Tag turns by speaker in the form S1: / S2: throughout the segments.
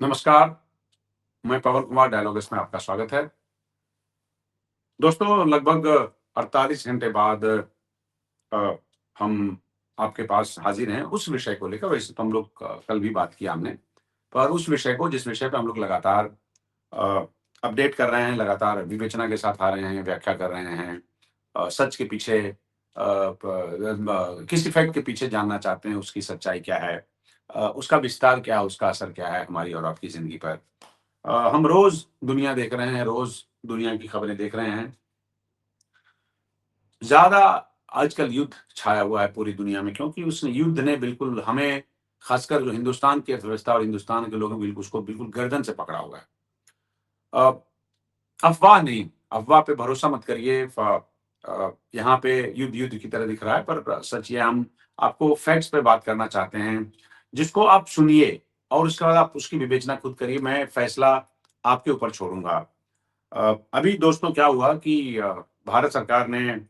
S1: नमस्कार, मैं पवन कुमार डायलॉग्स में आपका स्वागत है। दोस्तों लगभग 48 घंटे बाद अ, हम आपके पास हाज़िर हैं उस विषय को लेकर। वैसे तो हम लोग कल भी बात किया हमने, पर उस विषय को जिस विषय पे हम लोग लगातार अ, अपडेट कर रहे हैं, लगातार विवेचना के साथ आ रहे हैं, व्याख्या कर रहे हैं। सच के पीछे किस इफ़ेक्ट के पीछे जानना चाहते हैं, उसकी सच्चाई क्या है? उसका विस्तार क्या है, उसका असर क्या है हमारी और आपकी ज़िंदगी पर? हम रोज़ दुनिया देख रहे हैं, रोज़ दुनिया की खबरें देख रहे हैं। ज़्यादा आजकल युद्ध छाया हुआ है पूरी दुनिया में, क्योंकि उस युद्ध ने बिल्कुल हमें, ख़ासकर जो हिंदुस्तान की अर्थव्यवस्था और हिंदुस्तान के लोगों बिल्कुल उसको बिल्कुल गर्दन से पकड़ा हुआ है। अ, अफ़वाह नहीं, अफ़वाह पे भरोसा मत करिए। यहाँ पे युद्ध युद्ध की तरह दिख रहा है, पर सच ये हम आपको फैक्ट्स पे बात करना चाहते हैं, जिसको आप सुनिए और उसके बाद आप उसकी विवेचना खुद करिए। मैं फैसला आपके ऊपर छोड़ूँगा। अभी दोस्तों क्या हुआ कि भारत सरकार ने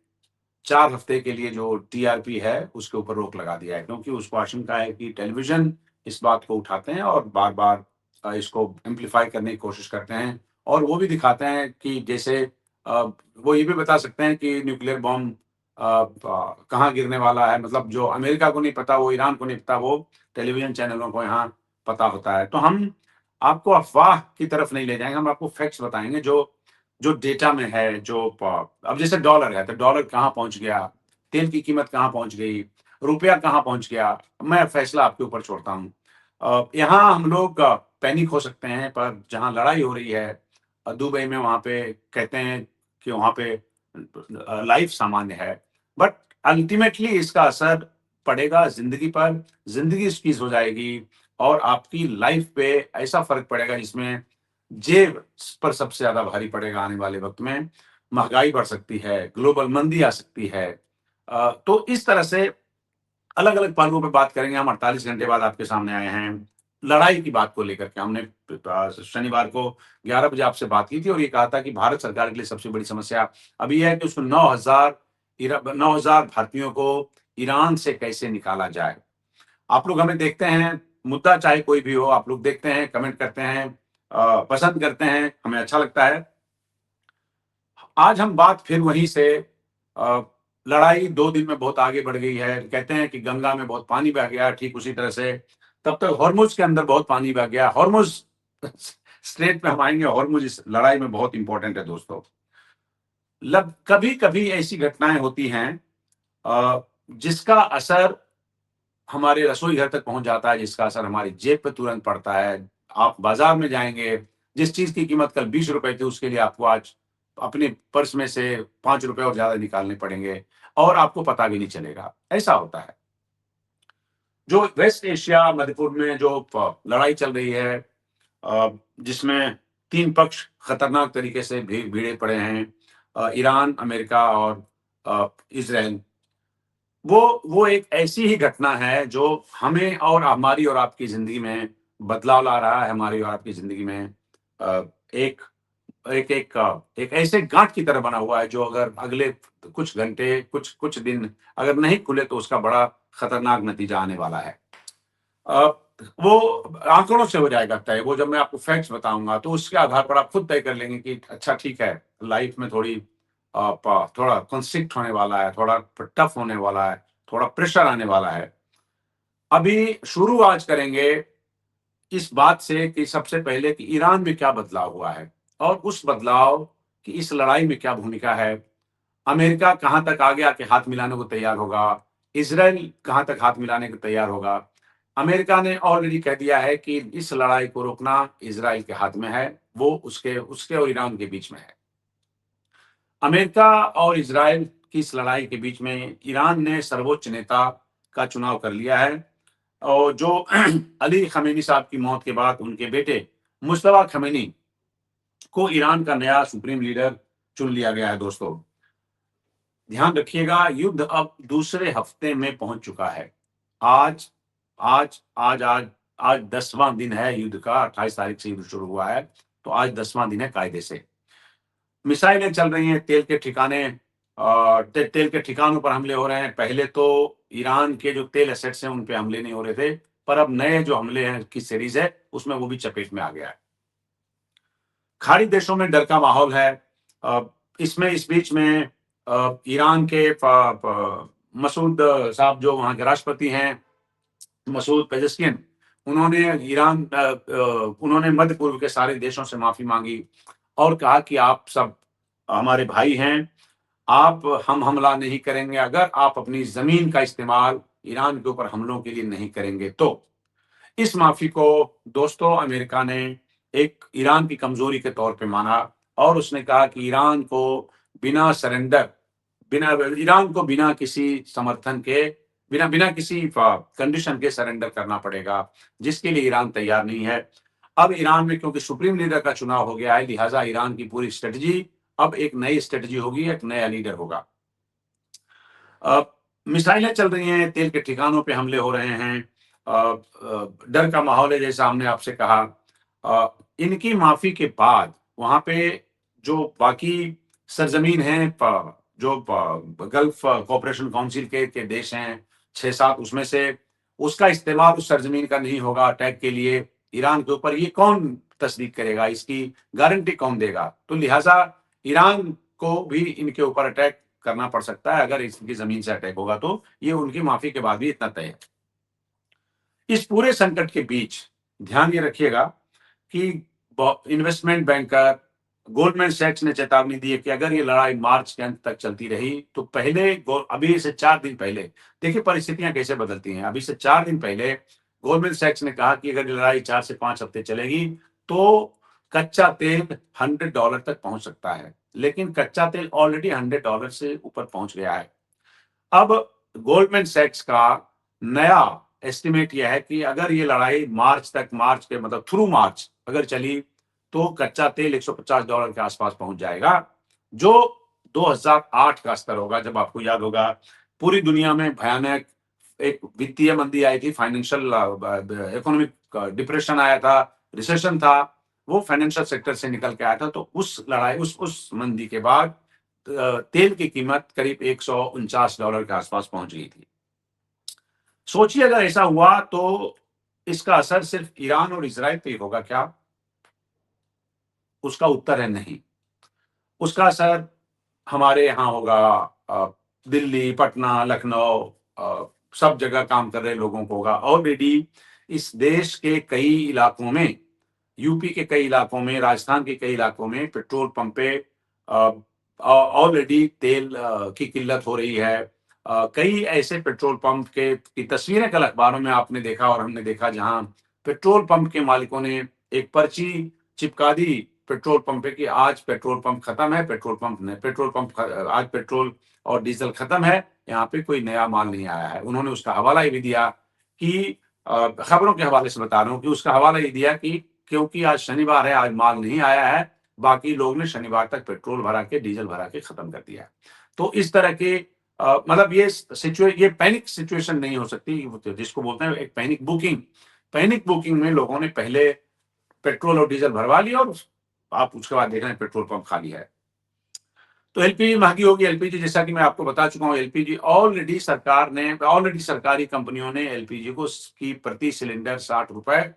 S1: 4 हफ्ते के लिए जो टीआरपी है, उसके ऊपर रोक लगा दिया है, क्योंकि उसको आशंका है कि टेलीविज़न इस बात को उठाते हैं और बार-बार इसको एम्प्लीफाई करने की कोशिश करते हैं और वो भी दिखाते हैं कि जैसे वो ये भी बता सकते हैं कि न्यूक्लियर बॉम्ब कहाँ गिरने वाला है, मतलब जो अमेरिका को नहीं पता, वो ईरान को नहीं पता, वो टेलीविज़न चैनलों को यहाँ पता होता है। तो हम आपको अफ़वाह की तरफ नहीं ले जाएँगे, हम आपको फैक्ट्स बताएँगे जो जो डेटा में है, जो अब जैसे डॉलर है, तो डॉलर कहाँ पहुँच गया, तेल की कीमत कहाँ पहुँच गई, रुपया कहाँ पहुँच गया, मैं फैसला आपके ऊपर छोड़ता हूँ। यहाँ हम लोग पैनिक हो सकते हैं, पर जहाँ लड़ाई हो रही है दुबई में, वहाँ पे कहते हैं कि वहाँ पे लाइफ सामान्य है, बट अल्टीमेटली इसका असर पड़ेगा ज़िंदगी पर, ज़िंदगी स्क्वीज़ हो जाएगी और आपकी लाइफ पे ऐसा फ़र्क पड़ेगा जिसमें जेब पर सबसे ज़्यादा भारी पड़ेगा आने वाले वक़्त में। महँगाई बढ़ सकती है, ग्लोबल मंदी आ सकती है। तो इस तरह से अलग-अलग पहलुओं पे बात करेंगे। हम 48 घंटे बाद आपके सामने आए हैं। लड़ाई की बात को लेकर के हमने शनिवार को 11 बजे आपसे बात की थी और ये कहा था कि भारत सरकार के लिए सबसे बड़ी समस्या अब ये है कि उसको 9,000 भारतीयों को ईरान से कैसे निकाला जाए। आप लोग हमें देखते हैं, मुद्दा चाहे कोई भी हो, आप लोग देखते हैं, कमेंट करते हैं, पसंद करते हैं, हमें अच्छा लगता है। आज हम बात फिर वहीं से अ, लड़ाई 2 दिन में बहुत आगे बढ़ गई है। कहते हैं कि गंगा में बहुत पानी बह गया, ठीक उसी तरह से तब तक हॉर्मुज़ के अंदर बहुत पानी बह गया। हॉर्मुज़ स्ट्रेट पे हम आएँगे, हॉर्मुज़ इस लड़ाई में बहुत इम्पोर्टेंट है दोस्तों। लब कभी-कभी ऐसी घटनाएँ होती हैं जिसका असर हमारे रसोई घर तक पहुँच जाता है, जिसका असर हमारी जेब पे तुरंत पड़ता है। आप बाज़ार में जाएँगे, जिस चीज़ की कीमत कल ₹20 थी, उसके लिए आपको आज अपने पर्स में से ₹5 और ज़्यादा निकालने पड़ेंगे और आपको पता भी नहीं चलेगा। ऐसा होता है। जो वेस्ट एशिया, मध्यपूर्व में जो लड़ाई चल रही है, जिसमें 3 पक्ष खतरनाक तरीके से भिड़े पड़े हैं, ईरान, अमेरिका और इज़राइल। वो एक ऐसी ही घटना है जो हमें और हमारी और आपकी ज़िंदगी में बदलाव ला रहा है, हमारी और आपकी ज़िंदगी में अ, एक एक ऐसे गाँठ की तरह बना हुआ है जो अगर अगले कुछ घंटे, कुछ कुछ दिन अगर नहीं खुले तो उसका बड़ा खतरनाक नतीजा आने वाला है। अ, वो आंकड़ों से हो जाएगा तय, वो जब मैं आपको फैक्ट्स बताऊँगा तो उसके आधार पर आप खुद तय कर लेंगे कि अच्छा ठीक है, लाइफ में थोड़ी अ, प थोड़ा कंस्ट्रिक्ट होने वाला है, थोड़ा टफ होने वाला है, थोड़ा प्रेशर आने वाला है। अभी शुरू आज करेंगे इस बात से कि सबसे पहले कि ईरान में क्या बदलाव हुआ है और उस बदलाव की इस लड़ाई में क्या भूमिका है। अमेरिका कहाँ तक आगे आके हाथ मिलाने को तैयार होगा, इज़राइल कहाँ तक हाथ मिलाने को तैयार होगा। अमेरिका ने ऑलरेडी कह दिया है कि इस लड़ाई को रोकना इज़राइल के हाथ में है, वो उसके उसके और ईरान के बीच में है। अमेरिका और इज़राइल की इस लड़ाई के बीच में ईरान ने सर्वोच्च नेता का चुनाव कर लिया है और जो अली खमेनी साहब की मौत के बाद उनके बेटे मुश्तबा खमेनी को ईरान का नया सुप्रीम लीडर चुन लिया गया है दोस्तों। ध्यान रखिएगा, युद्ध अब दूसरे हफ्ते में पहुंच चुका है। आज आज आज आज आज 10वां दिन है युद्ध का, 28 तारीख से युद्ध शुरू हुआ है, तो आज 10वां दिन है कायदे से। मिसाइलें चल रही हैं, तेल के ठिकाने तेल के ठिकानों पर हमले हो रहे हैं। पहले तो ईरान के जो तेल एसेट्स हैं, उन पे हमले नहीं हो रहे थे। पर अब नए जो हमले हैं की सीरीज है उसमें वो भी चपेट में आ गया है। खाड़ी देशों में डर का माहौल है। इसमें इस बीच में ईरान के मसूद साहब जो वहां के राष्ट्रपति हैं, मसूद पेजेस्कियन, उन्होंने मध्य पूर्व के सारे देशों से माफी मांगी और कहा कि आप सब हमारे भाई हैं, हम हमला नहीं करेंगे अगर आप अपनी जमीन का इस्तेमाल ईरान के ऊपर हमलों के लिए नहीं करेंगे तो। इस माफी को दोस्तों अमेरिका ने एक ईरान की कमजोरी के तौर पे माना और उसने कहा कि ईरान को बिना किसी समर्थन के, बिना किसी कंडीशन के सरेंडर करना पड़ेगा, जिसके लिए ईरान तैयार नहीं है। अब ईरान में क्योंकि सुप्रीम लीडर का चुनाव हो गया है, लिहाजा ईरान की पूरी स्ट्रेटजी अब एक नई स्ट्रेटजी होगी, एक नया लीडर होगा। मिसाइलें चल रही हैं, तेल के ठिकानों पे हमले हो रहे हैं, डर का माहौल है जैसा हमने आपसे कहा। इनकी माफी के बाद वहां पे जो बाकी सरजमीन है, जो गल्फ कोऑपरेशन काउंसिल के देश हैं 6-7, उसमें से उसका इस्तेमाल उस सरजमीन का नहीं होगा अटैक के लिए ईरान के ऊपर, ये कौन तस्दीक करेगा, इसकी गारंटी कौन देगा? तो लिहाजा ईरान को भी इनके ऊपर अटैक करना पड़ सकता है अगर इसकी जमीन से अटैक होगा तो। ये उनकी माफी के बाद भी इतना तय है। इस पूरे संकट के बीच ध्यान ये रखिएगा कि इन्वेस्टमेंट बैंकर गोल्डमैन सैक्स ने चेतावनी दी है कि अगर ये लड़ाई मार्च के अंत तक चलती रही तो अभी से 4 दिन पहले, देखिए परिस्थितियां कैसे बदलती हैं। अभी से 4 दिन पहले गोल्डमैन सैक्स ने कहा कि अगर ये लड़ाई 4 से 5 हफ्ते चलेगी तो कच्चा तेल $100 तक पहुंच सकता है, लेकिन कच्चा तेल ऑलरेडी $100 से ऊपर पहुंच गया है। अब गोल्डमैन सैक्स का नया एस्टिमेट यह है कि अगर ये लड़ाई मार्च के मतलब थ्रू मार्च अगर चली तो कच्चा तेल $150 के आसपास पहुंच जाएगा, जो 2008 का स्तर होगा, जब आपको याद होगा पूरी दुनिया में भयानक एक वित्तीय मंदी आई थी, फाइनेंशियल इकोनॉमिक डिप्रेशन आया था, रिसेशन था, वो फाइनेंशियल सेक्टर से निकल के आया था। तो उस मंदी के बाद तेल की कीमत करीब $149 के आसपास पहुंच गई थी। सोचिए अगर ऐसा हुआ तो इसका असर सिर्फ ईरान और इजराइल पे होगा क्या? उसका उत्तर है नहीं। उसका असर हमारे यहाँ होगा, दिल्ली, पटना, लखनऊ, सब जगह काम कर रहे लोगों को होगा। ऑलरेडी इस देश के कई इलाकों में, यूपी के कई इलाकों में, राजस्थान के कई इलाकों में पेट्रोल पंप पे ऑलरेडी तेल की किल्लत हो रही है। कई ऐसे पेट्रोल पंप की तस्वीरें कल अखबारों में आपने देखा और हमने देखा, जहां पेट्रोल पंप के मालिकों ने एक पर्ची चिपका दी पेट्रोल पंप पे कि आज पेट्रोल पंप खत्म है, आज पेट्रोल और डीजल खत्म है, यहाँ पे कोई नया माल नहीं आया है। उन्होंने उसका हवाला ये भी दिया कि खबरों के हवाले से बता रहा हूँ कि उसका हवाला ये दिया कि क्योंकि आज शनिवार है, आज माल नहीं आया है, बाकी लोग ने शनिवार तक पेट्रोल भरा के, डीजल भरा के खत्म कर दिया। तो इस तरह के मतलब ये पैनिक सिचुएशन नहीं हो सकती, जिसको बोलते हैं एक पैनिक बुकिंग में लोगों ने पहले पेट्रोल और डीजल भरवा लिया और आप उसके बाद देख रहे हैं पेट्रोल पंप खाली है। तो एलपीजी महंगी होगी। एलपीजी, जैसा कि मैं आपको बता चुका हूं, एलपीजी ऑलरेडी सरकारी कंपनियों ने एलपीजी को की प्रति सिलेंडर ₹60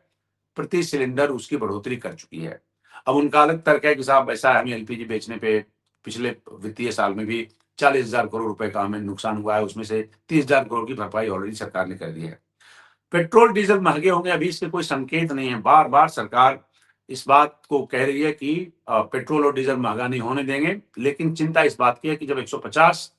S1: प्रति सिलेंडर उसकी बढ़ोतरी कर चुकी है। अब उनका अलग तर्क है कि साहब ऐसा है, हमें एलपीजी बेचने पे पिछले वित्तीय साल में भी 40,000 करोड़ रुपए का हमें नुकसान हुआ है, उसमें से 30,000 करोड़ की भरपाई ऑलरेडी सरकार ने कर दी है। पेट्रोल डीजल महंगे होंगे, अभी इसके कोई संकेत नहीं है। बार बार सरकार इस बात को कह रही है कि पेट्रोल और डीजल महंगा नहीं होने देंगे, लेकिन चिंता इस बात की है कि जब $150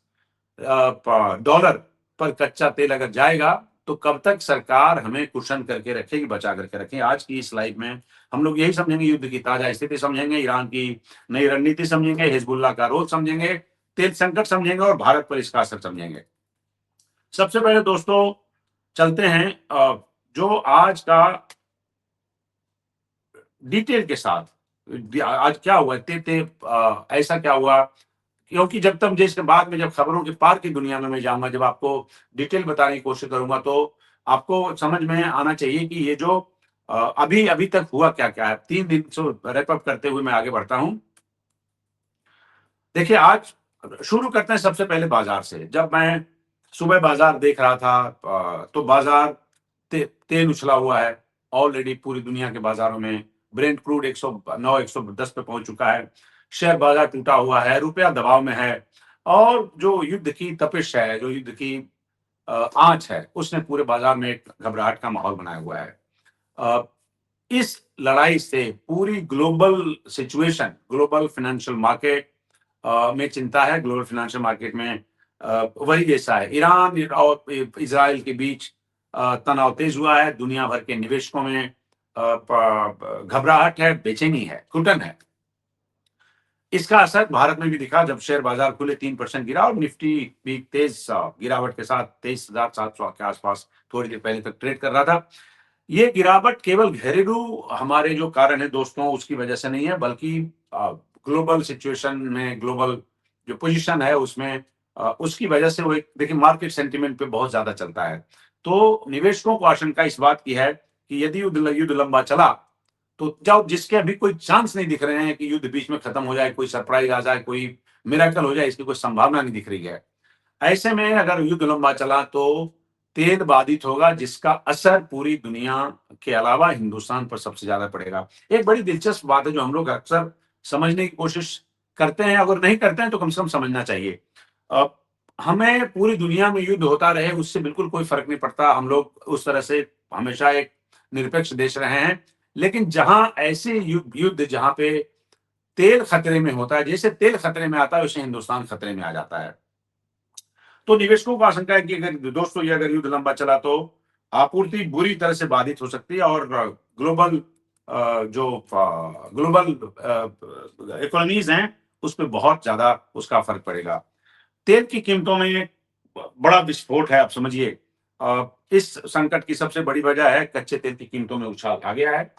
S1: पर कच्चा तेल अगर जाएगा तो कब तक सरकार हमें कुशन करके रखेगी, बचा करके रखेगी। आज की इस लाइव में हम लोग यही समझेंगे, युद्ध की ताजा स्थिति समझेंगे, ईरान की नई रणनीति समझेंगे, हिजबुल्लाह का रोल समझेंगे, तेल संकट समझेंगे और भारत पर इसका असर समझेंगे। सबसे पहले दोस्तों चलते हैं जो आज का डिटेल के साथ, आज क्या हुआ, ऐसा क्या हुआ, क्योंकि जब तक इसके बाद में जब खबरों के पार की दुनिया में मैं जाऊंगा, जब आपको डिटेल बताने की कोशिश करूंगा, तो आपको समझ में आना चाहिए कि ये जो अभी अभी तक हुआ क्या क्या है। 3 दिन से रैप अप करते हुए मैं आगे बढ़ता हूं। देखिए, आज शुरू करते हैं सबसे पहले बाजार से। जब मैं सुबह बाजार देख रहा था तो बाजार तेल उछला हुआ है ऑलरेडी पूरी दुनिया के बाजारों में। ब्रेंट क्रूड 109 110 पे पहुंच चुका है। शेयर बाजार टूटा हुआ है, रुपया दबाव में है और जो युद्ध की तपिश है, जो युद्ध की आंच है, उसने पूरे बाजार में एक घबराहट का माहौल बनाया हुआ है। इस लड़ाई से पूरी global situation, global financial market में चिंता है। ग्लोबल फाइनेंशियल मार्केट में वही जैसा है। ईरान और इजराइल के बीच तनाव तेज हुआ है। दुनिया भर के निवेशकों में घबराहट है, बेचैनी है, घुटन है। इसका असर भारत में भी दिखा जब शेयर बाजार खुले 3% गिरा और निफ्टी भी तेज गिरावट के साथ 23,700 के आसपास थोड़ी देर पहले तक ट्रेड कर रहा था। ये गिरावट केवल घरेलू हमारे जो कारण है दोस्तों उसकी वजह से नहीं है, बल्कि ग्लोबल सिचुएशन में, ग्लोबल जो पोजीशन है उसमें उसकी वजह से वो एक देखिए मार्केट सेंटिमेंट पे बहुत ज्यादा चलता है। तो निवेशकों को आशंका इस बात की है कि यदि युद्ध लंबा चला तो जब जिसके अभी कोई चांस नहीं दिख रहे हैं कि युद्ध बीच में खत्म हो जाए, कोई सरप्राइज आ जाए, कोई मिरेकल हो जाए, इसकी कोई संभावना नहीं दिख रही है। ऐसे में अगर युद्ध लंबा चला तो तेल बाधित होगा, जिसका असर पूरी दुनिया के अलावा हिंदुस्तान पर सबसे ज्यादा पड़ेगा। एक बड़ी दिलचस्प बात है जो हम लोग अक्सर समझने की कोशिश करते हैं, अगर नहीं करते हैं तो कम से कम समझना चाहिए। हमें पूरी दुनिया में युद्ध होता रहे उससे बिल्कुल कोई फर्क नहीं पड़ता। हम लोग उस तरह से हमेशा एक निरपेक्ष देश रहे हैं। लेकिन जहां ऐसे युद्ध जहां पे तेल खतरे में होता है, जैसे तेल खतरे में आता है वैसे हिंदुस्तान खतरे में आ जाता है। तो निवेशकों को आशंका है कि अगर दोस्तों ये अगर युद्ध लंबा चला तो आपूर्ति बुरी तरह से बाधित हो सकती है और ग्लोबल जो ग्लोबल इकोनॉमीज हैं उस पर बहुत ज्यादा उसका फर्क पड़ेगा। तेल की कीमतों में बड़ा विस्फोट है, आप समझिए। इस संकट की सबसे बड़ी वजह है कच्चे तेल की कीमतों में उछाल आ गया है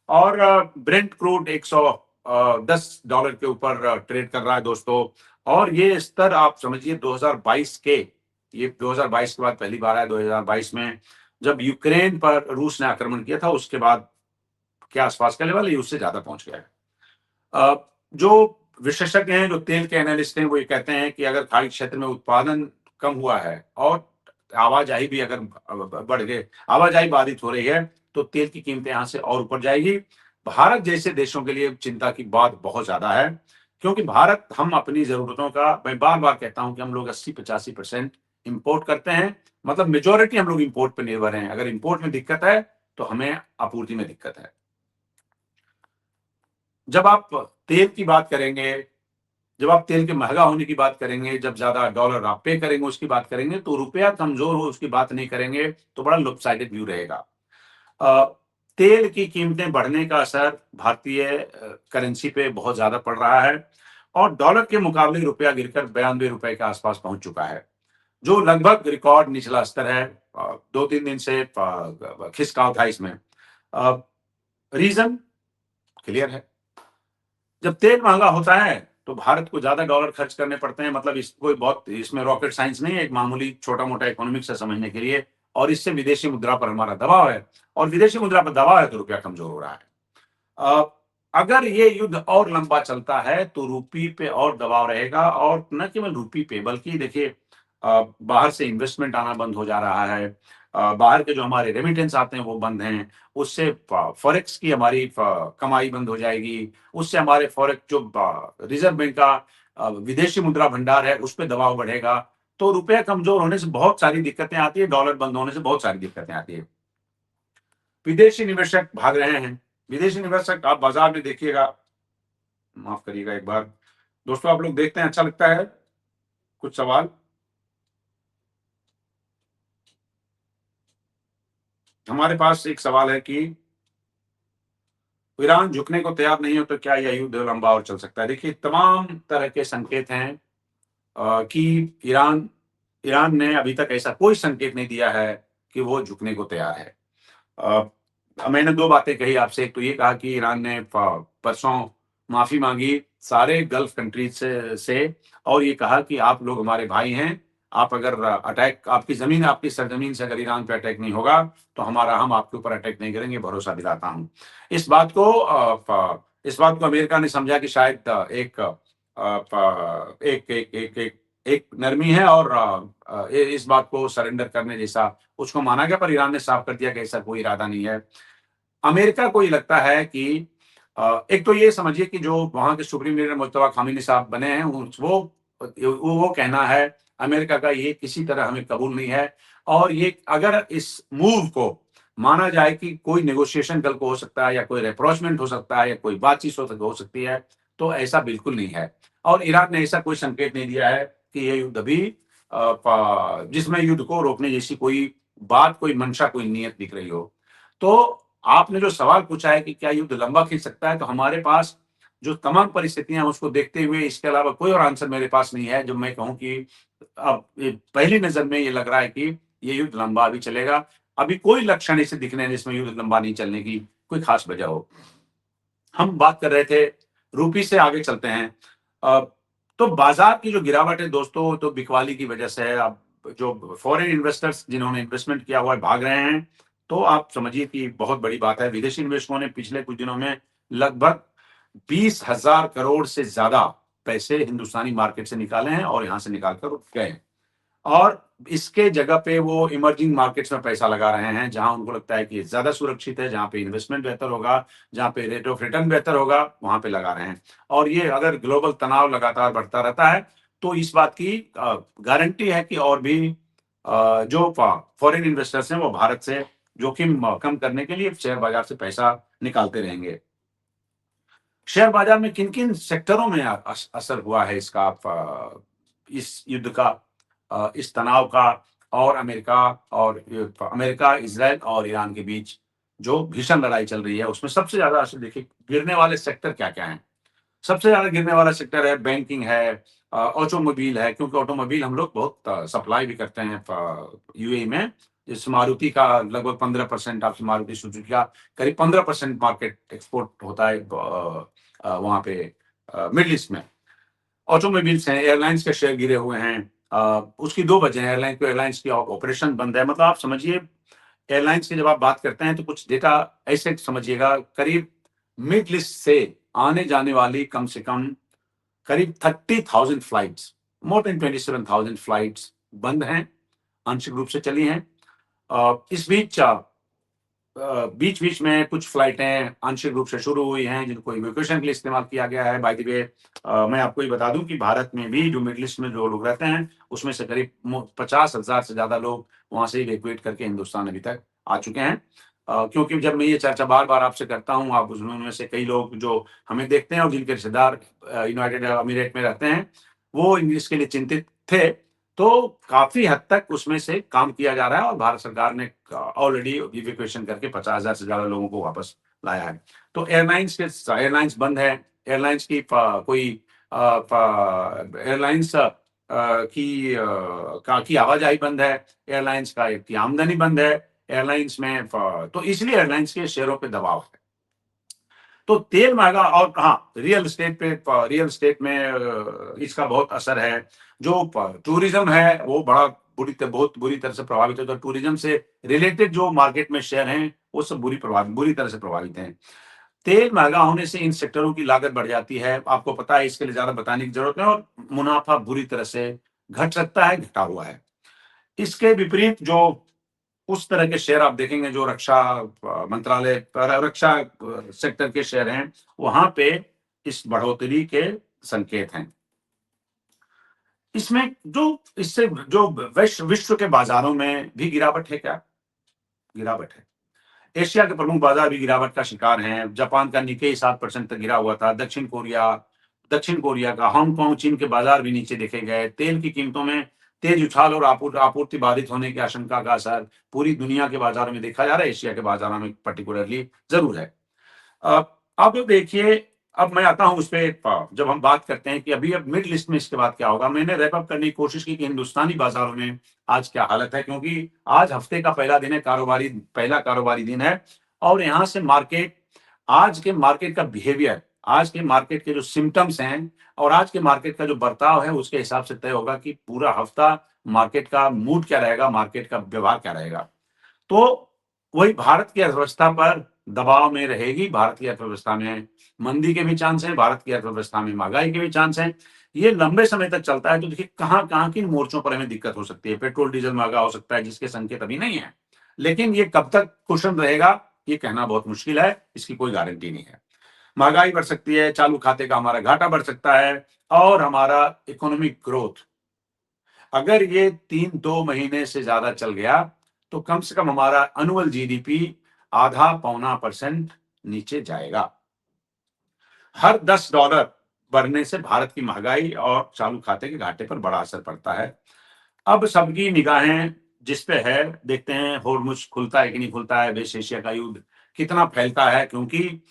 S1: और ब्रेंट क्रूड $110 के ऊपर ट्रेड कर रहा है दोस्तों। और ये स्तर आप समझिए 2022 के, ये 2022 के बाद पहली बार है। 2022 में जब यूक्रेन पर रूस ने आक्रमण किया था उसके बाद के आसपास का लेवल, ये उससे ज्यादा पहुंच गया है। जो विशेषज्ञ हैं, जो तेल के एनालिस्ट हैं, वो ये कहते हैं कि अगर खाड़ी क्षेत्र में उत्पादन कम हुआ है और आवाजाही भी अगर बढ़ गए, आवाजाही बाधित हो रही है, तो तेल की कीमतें यहां से और ऊपर जाएगी। भारत जैसे देशों के लिए चिंता की बात बहुत ज्यादा है, क्योंकि भारत, हम अपनी जरूरतों का, मैं बार बार कहता हूं कि हम लोग 80-85% इंपोर्ट करते हैं। मतलब मेजोरिटी हम लोग इंपोर्ट पर निर्भर हैं। अगर इंपोर्ट में दिक्कत है तो हमें आपूर्ति में दिक्कत है। जब आप तेल की बात करेंगे, जब आप तेल के महंगा होने की बात करेंगे, जब ज्यादा डॉलर आप पे करेंगे उसकी बात करेंगे, तो रुपया कमजोर हो उसकी बात नहीं करेंगे, तो बड़ा लॉपसाइडेड व्यू रहेगा। तेल की कीमतें बढ़ने का असर भारतीय करेंसी पे बहुत ज्यादा पड़ रहा है और डॉलर के मुकाबले रुपया गिरकर 92 रुपए के आसपास पहुंच चुका है, जो लगभग रिकॉर्ड निचला स्तर है। 2-3 दिन से खिसकाव था इसमें। रीजन क्लियर है। जब तेल महंगा होता है तो भारत को ज्यादा डॉलर खर्च करने पड़ते हैं। मतलब इस कोई बहुत इसमें रॉकेट साइंस नहीं है, एक मामूली छोटा मोटा इकोनॉमिक्स से समझने के लिए। और इससे विदेशी मुद्रा पर हमारा दबाव है और विदेशी मुद्रा पर दबाव है तो रुपया कमजोर हो रहा है। अगर ये युद्ध और लंबा चलता है तो रूपी पे और दबाव रहेगा और न केवल रूपी पे, बल्कि देखिए बाहर से इन्वेस्टमेंट आना बंद हो जा रहा है। बाहर के जो हमारे रेमिटेंस आते हैं वो बंद हैं। उससे फॉरेक्स की हमारी कमाई बंद हो जाएगी। उससे हमारे फॉरेक्स जो रिजर्व बैंक का विदेशी मुद्रा भंडार है उस पर दबाव बढ़ेगा। तो रुपया कमजोर होने से बहुत सारी दिक्कतें आती है, डॉलर बंद होने से बहुत सारी दिक्कतें आती है। विदेशी निवेशक भाग रहे हैं। विदेशी निवेशक आप बाजार में देखिएगा, माफ करिएगा एक बार दोस्तों, आप लोग देखते हैं अच्छा लगता है कुछ सवाल? हमारे पास एक सवाल है कि ईरान झुकने को तैयार नहीं हो तो क्या यह युद्ध लंबा और चल सकता है? देखिए तमाम तरह के संकेत हैं कि ईरान ईरान ने अभी तक ऐसा कोई संकेत नहीं दिया है कि वो झुकने को तैयार है। मैंने 2 बातें कही आपसे। एक तो ये कहा कि ईरान ने परसों माफी मांगी सारे गल्फ कंट्रीज से और ये कहा कि आप लोग हमारे भाई हैं। आप अगर अटैक, आपकी जमीन, आपकी सरजमीन से अगर ईरान पे अटैक नहीं होगा तो हम आपके ऊपर अटैक नहीं करेंगे, भरोसा दिलाता हूं। इस बात को अमेरिका ने समझा कि शायद एक एक एक एक एक एक नरमी है और इस बात को सरेंडर करने जैसा उसको माना गया, पर ईरान ने साफ कर दिया कि ऐसा कोई इरादा नहीं है। अमेरिका को ये लगता है कि एक तो ये समझिए कि जो वहाँ के सुप्रीम लीडर मुज्तबा खामेनी साहब बने हैं, वो कहना है अमेरिका का, ये किसी तरह हमें कबूल नहीं है। और ये अगर इस मूव को माना जाए कि कोई नेगोशिएशन कल को हो सकता है या कोई रेप्रोचमेंट हो सकता है या कोई बातचीत हो सकती है, तो ऐसा बिल्कुल नहीं है। और ईरान ने ऐसा कोई संकेत नहीं दिया है कि ये युद्ध अभी जिसमें युद्ध को रोकने जैसी कोई बात, कोई मंशा, कोई नीयत दिख रही हो। तो आपने जो सवाल पूछा है कि क्या युद्ध लंबा खींच सकता है, तो हमारे पास जो तमाम परिस्थितियां हैं उसको देखते हुए इसके अलावा कोई और आंसर मेरे पास नहीं है जो मैं कहूं कि अब पहली नजर में ये लग रहा है कि ये युद्ध लंबा अभी चलेगा। अभी कोई लक्षण इसे दिखने हैं जिसमें युद्ध लंबा नहीं चलने की कोई खास वजह हो। हम बात कर रहे थे रूपी से, आगे चलते हैं। अ, तो बाजार की जो गिरावट है दोस्तों, तो बिकवाली की वजह से है। अब जो फॉरेन इन्वेस्टर्स जिन्होंने इन्वेस्टमेंट किया हुआ है भाग रहे हैं, तो आप समझिए कि बहुत बड़ी बात है। विदेशी निवेशकों ने पिछले कुछ दिनों में लगभग 20,000 करोड़ से ज्यादा पैसे हिंदुस्तानी मार्केट से निकाले हैं और यहां से निकाल कर गए हैं। और इसके जगह पे वो इमर्जिंग मार्केट्स में पैसा लगा रहे हैं, जहां उनको लगता है कि ये ज्यादा सुरक्षित है, जहां पे इन्वेस्टमेंट बेहतर होगा, जहां पे रेट ऑफ रिटर्न बेहतर होगा, वहां पे लगा रहे हैं। और ये अगर ग्लोबल तनाव लगातार बढ़ता रहता है, तो इस बात की गारंटी है कि और भी जो फॉरेन इन्वेस्टर्स हैं वो भारत से जोखिम कम करने के लिए शेयर बाजार से पैसा निकालते रहेंगे। शेयर बाजार में किन किन सेक्टरों में असर हुआ है इसका, इस युद्ध का, इस तनाव का, और अमेरिका, इजराइल और ईरान के बीच जो भीषण लड़ाई चल रही है उसमें सबसे ज्यादा असर देखिए गिरने वाले सेक्टर क्या क्या हैं। सबसे ज्यादा गिरने वाला सेक्टर है बैंकिंग है, ऑटोमोबाइल है, क्योंकि ऑटोमोबाइल हम लोग बहुत सप्लाई भी करते हैं यूएई में। इस मारुति का लगभग 15%, आपसे मारुति सुजुकी का करीब 15% मार्केट एक्सपोर्ट होता है वहां पे मिडिल ईस्ट में। ऑटोमोबाइल्स हैं, एयरलाइंस के शेयर गिरे हुए हैं। उसकी दो वजह है। एयरलाइंस की ऑपरेशन बंद है। मतलब आप समझिए एयरलाइंस की जब आप बात करते हैं तो कुछ डेटा ऐसे समझिएगा, करीब मिडिल ईस्ट से आने जाने वाली कम से कम करीब 30,000 फ्लाइट्स, मोर देन 27,000 फ्लाइट्स बंद हैं, आंशिक रूप से चली हैं। इस बीच बीच बीच में कुछ फ्लाइटें आंशिक रूप से शुरू हुई हैं जिनको इवैक्यूएशन के लिए इस्तेमाल किया गया है। बाय द वे, मैं आपको ये बता दूं कि भारत में भी जो मिडिल ईस्ट में जो लोग रहते हैं उसमें से करीब 50,000 से ज्यादा लोग वहां से इवैक्यूएट करके हिंदुस्तान अभी तक आ चुके हैं। क्योंकि जब मैं ये चर्चा बार बार आपसे करता हूँ, आप उनमें से कई लोग जो हमें देखते हैं और जिनके रिश्तेदार यूनाइटेड अरब अमीरेट में रहते हैं, वो इसके लिए चिंतित थे। तो काफी हद तक उसमें से काम किया जा रहा है और भारत सरकार ने ऑलरेडी इवैक्यूएशन करके 50,000 से ज्यादा लोगों को वापस लाया है। तो एयरलाइंस बंद है। एयरलाइंस की कोई एयरलाइंस की आवाजाही बंद है। एयरलाइंस की आमदनी बंद है। एयरलाइंस में तो इसलिए एयरलाइंस के शेयरों पे दबाव है। तो तेल महंगा, और हाँ, रियल एस्टेट में इसका बहुत असर है। जो टूरिज्म है वो बहुत बुरी तरह से प्रभावित है। तो टूरिज्म से रिलेटेड जो मार्केट में शेयर हैं वो सब बुरी तरह से प्रभावित हैं। तेल महंगा होने से इन सेक्टरों की लागत बढ़ जाती है। आपको पता है, इसके लिए ज्यादा बताने की जरूरत नहीं। और मुनाफा बुरी तरह से घट सकता है, घटा हुआ है। इसके विपरीत जो उस तरह के शेयर आप देखेंगे जो रक्षा सेक्टर के शेयर हैं, वहां पे इस बढ़ोतरी के संकेत हैं। इसमें जो इससे जो विश्व के बाजारों में भी गिरावट है क्या? गिरावट है। एशिया के प्रमुख बाजार भी गिरावट का शिकार हैं। जापान का निकेई 7% तक गिरा हुआ था। दक्षिण कोरिया का, हांगकांग, चीन के बाजार भी नीचे देखे गए। तेल की कीमतों में तेज उछाल और आपूर्ति बाधित होने की आशंका का असर पूरी दुनिया के बाजारों में देखा जा रहा है, एशिया के बाजारों में पर्टिकुलरली जरूर है। अब देखिए, अब मैं आता हूं उस पे। जब हम बात करते हैं कि अब मिडिल ईस्ट में इसके बाद क्या होगा, मैंने रैप अप करने की कोशिश की कि हिंदुस्तानी बाजारों में आज क्या हालत है, क्योंकि आज हफ्ते का पहला दिन है, पहला कारोबारी दिन है। और यहां से आज के मार्केट का बिहेवियर, आज के मार्केट के जो सिम्टम्स हैं और आज के मार्केट का जो बर्ताव है, उसके हिसाब से तय होगा कि पूरा हफ्ता मार्केट का मूड क्या रहेगा, मार्केट का व्यवहार क्या रहेगा। तो वही भारत की अर्थव्यवस्था पर दबाव में रहेगी। भारत की अर्थव्यवस्था में मंदी के भी चांस हैं, भारत की अर्थव्यवस्था में महंगाई के भी चांस हैं। ये लंबे समय तक चलता है तो देखिए कहाँ-कहाँ किन मोर्चों पर हमें दिक्कत हो सकती है। पेट्रोल, डीजल महँगा हो सकता है जिसके संकेत अभी नहीं है। लेकिन ये कब तक कुशन रहेगा, ये कहना बहुत मुश्किल है, इसकी कोई गारंटी नहीं है। महँगाई बढ़ सकती है, चालू खाते का हमारा घाटा बढ़ सकता है और हमारा इकोनॉमिक ग्रोथ अगर ये 3-2 महीने से ज़्यादा चल गया, तो कम से कम हमारा एनुअल जीडीपी आधा पौना % नीचे जाएगा। हर $10 बढ़ने से भारत की महँगाई और चालू खाते के घाटे पर बड़ा असर पड़ता है। अब सबकी निगाहें जिस पे है, देखते हैं होर्मुज़ खुलता है कि नहीं खुलता है, वेस्ट एशिया का युद्ध कितना फैलता है क्योंकि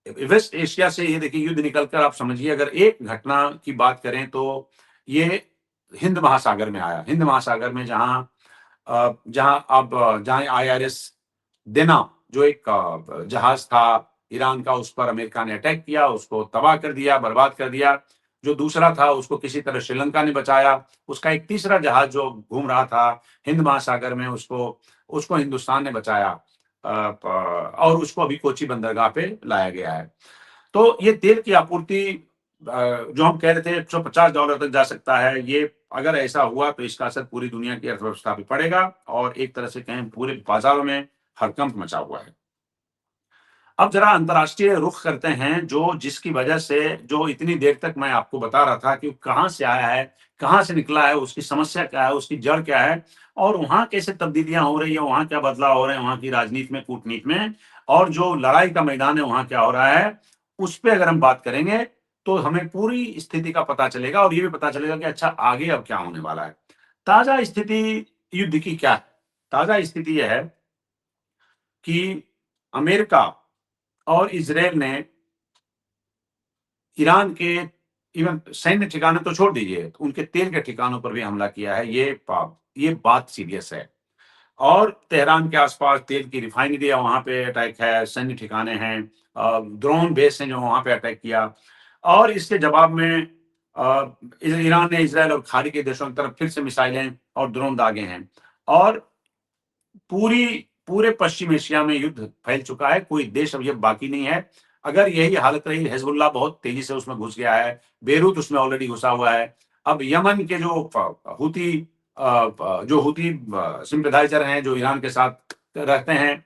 S1: वेस्ट एशिया से ये देखिए युद्ध निकलकर आप समझिए अगर एक घटना की बात करें तो ये हिंद महासागर में आया। हिंद महासागर में जहाँ आईआरएस देना जो एक जहाज था ईरान का, उस पर अमेरिका ने अटैक किया, उसको तबाह कर दिया, बर्बाद कर दिया। जो दूसरा था उसको किसी तरह श्रीलंका ने बचाया। उसका एक तीसरा जहाज जो घूम रहा था हिंद महासागर में उसको उसको हिंदुस्तान ने बचाया और उसको अभी कोची बंदरगाह पे लाया गया है। तो ये तेल की आपूर्ति जो हम कह रहे थे $150 तक जा सकता है, ये अगर ऐसा हुआ तो इसका असर पूरी दुनिया की अर्थव्यवस्था पे पड़ेगा और एक तरह से कहें पूरे बाजारों में हड़कंप मचा हुआ है। अब जरा अंतर्राष्ट्रीय रुख करते हैं जो जिसकी वजह से जो इतनी देर तक मैं आपको बता रहा था कि कहाँ से आया है, कहाँ से निकला है, उसकी समस्या क्या है, उसकी जड़ क्या है और वहाँ कैसे तब्दीलियाँ हो रही है, वहाँ क्या बदलाव हो रहे हैं, वहाँ की राजनीति में, कूटनीति में और जो लड़ाई का मैदान है वहाँ क्या हो रहा है, उस पे अगर हम बात करेंगे तो हमें पूरी स्थिति का पता चलेगा और ये भी पता चलेगा कि अच्छा आगे अब क्या होने वाला है। ताज़ा स्थिति युद्ध की क्या है? ताज़ा स्थिति ये है कि अमेरिका और इज़राइल ने ईरान के इवन सैन्य ठिकाने तो छोड़ दीजिए, उनके तेल के ठिकानों पर भी हमला किया है, ये बात सीरियस है। और तेहरान के आस-पास तेल की रिफाइनरी है, वहाँ पे अटैक है, सैन्य ठिकाने हैं, ड्रोन बेस हैं जो वहाँ पे अटैक किया और इसके जवाब में ईरान ने इज़राइल और खाड़ी के देशों की तरफ फिर से मिसाइलें और ड्रोन दागे हैं और पूरी पूरे पश्चिम एशिया में युद्ध फैल चुका है, कोई देश अब ये बाकी नहीं है। अगर यही हालत रही, हिज़्बुल्लाह बहुत तेज़ी से उसमें घुस गया है, बेरूत उसमें ऑलरेडी घुसा हुआ है। अब यमन के जो हुती सिम्पैथाइज़र हैं, जो ईरान के साथ रहते हैं,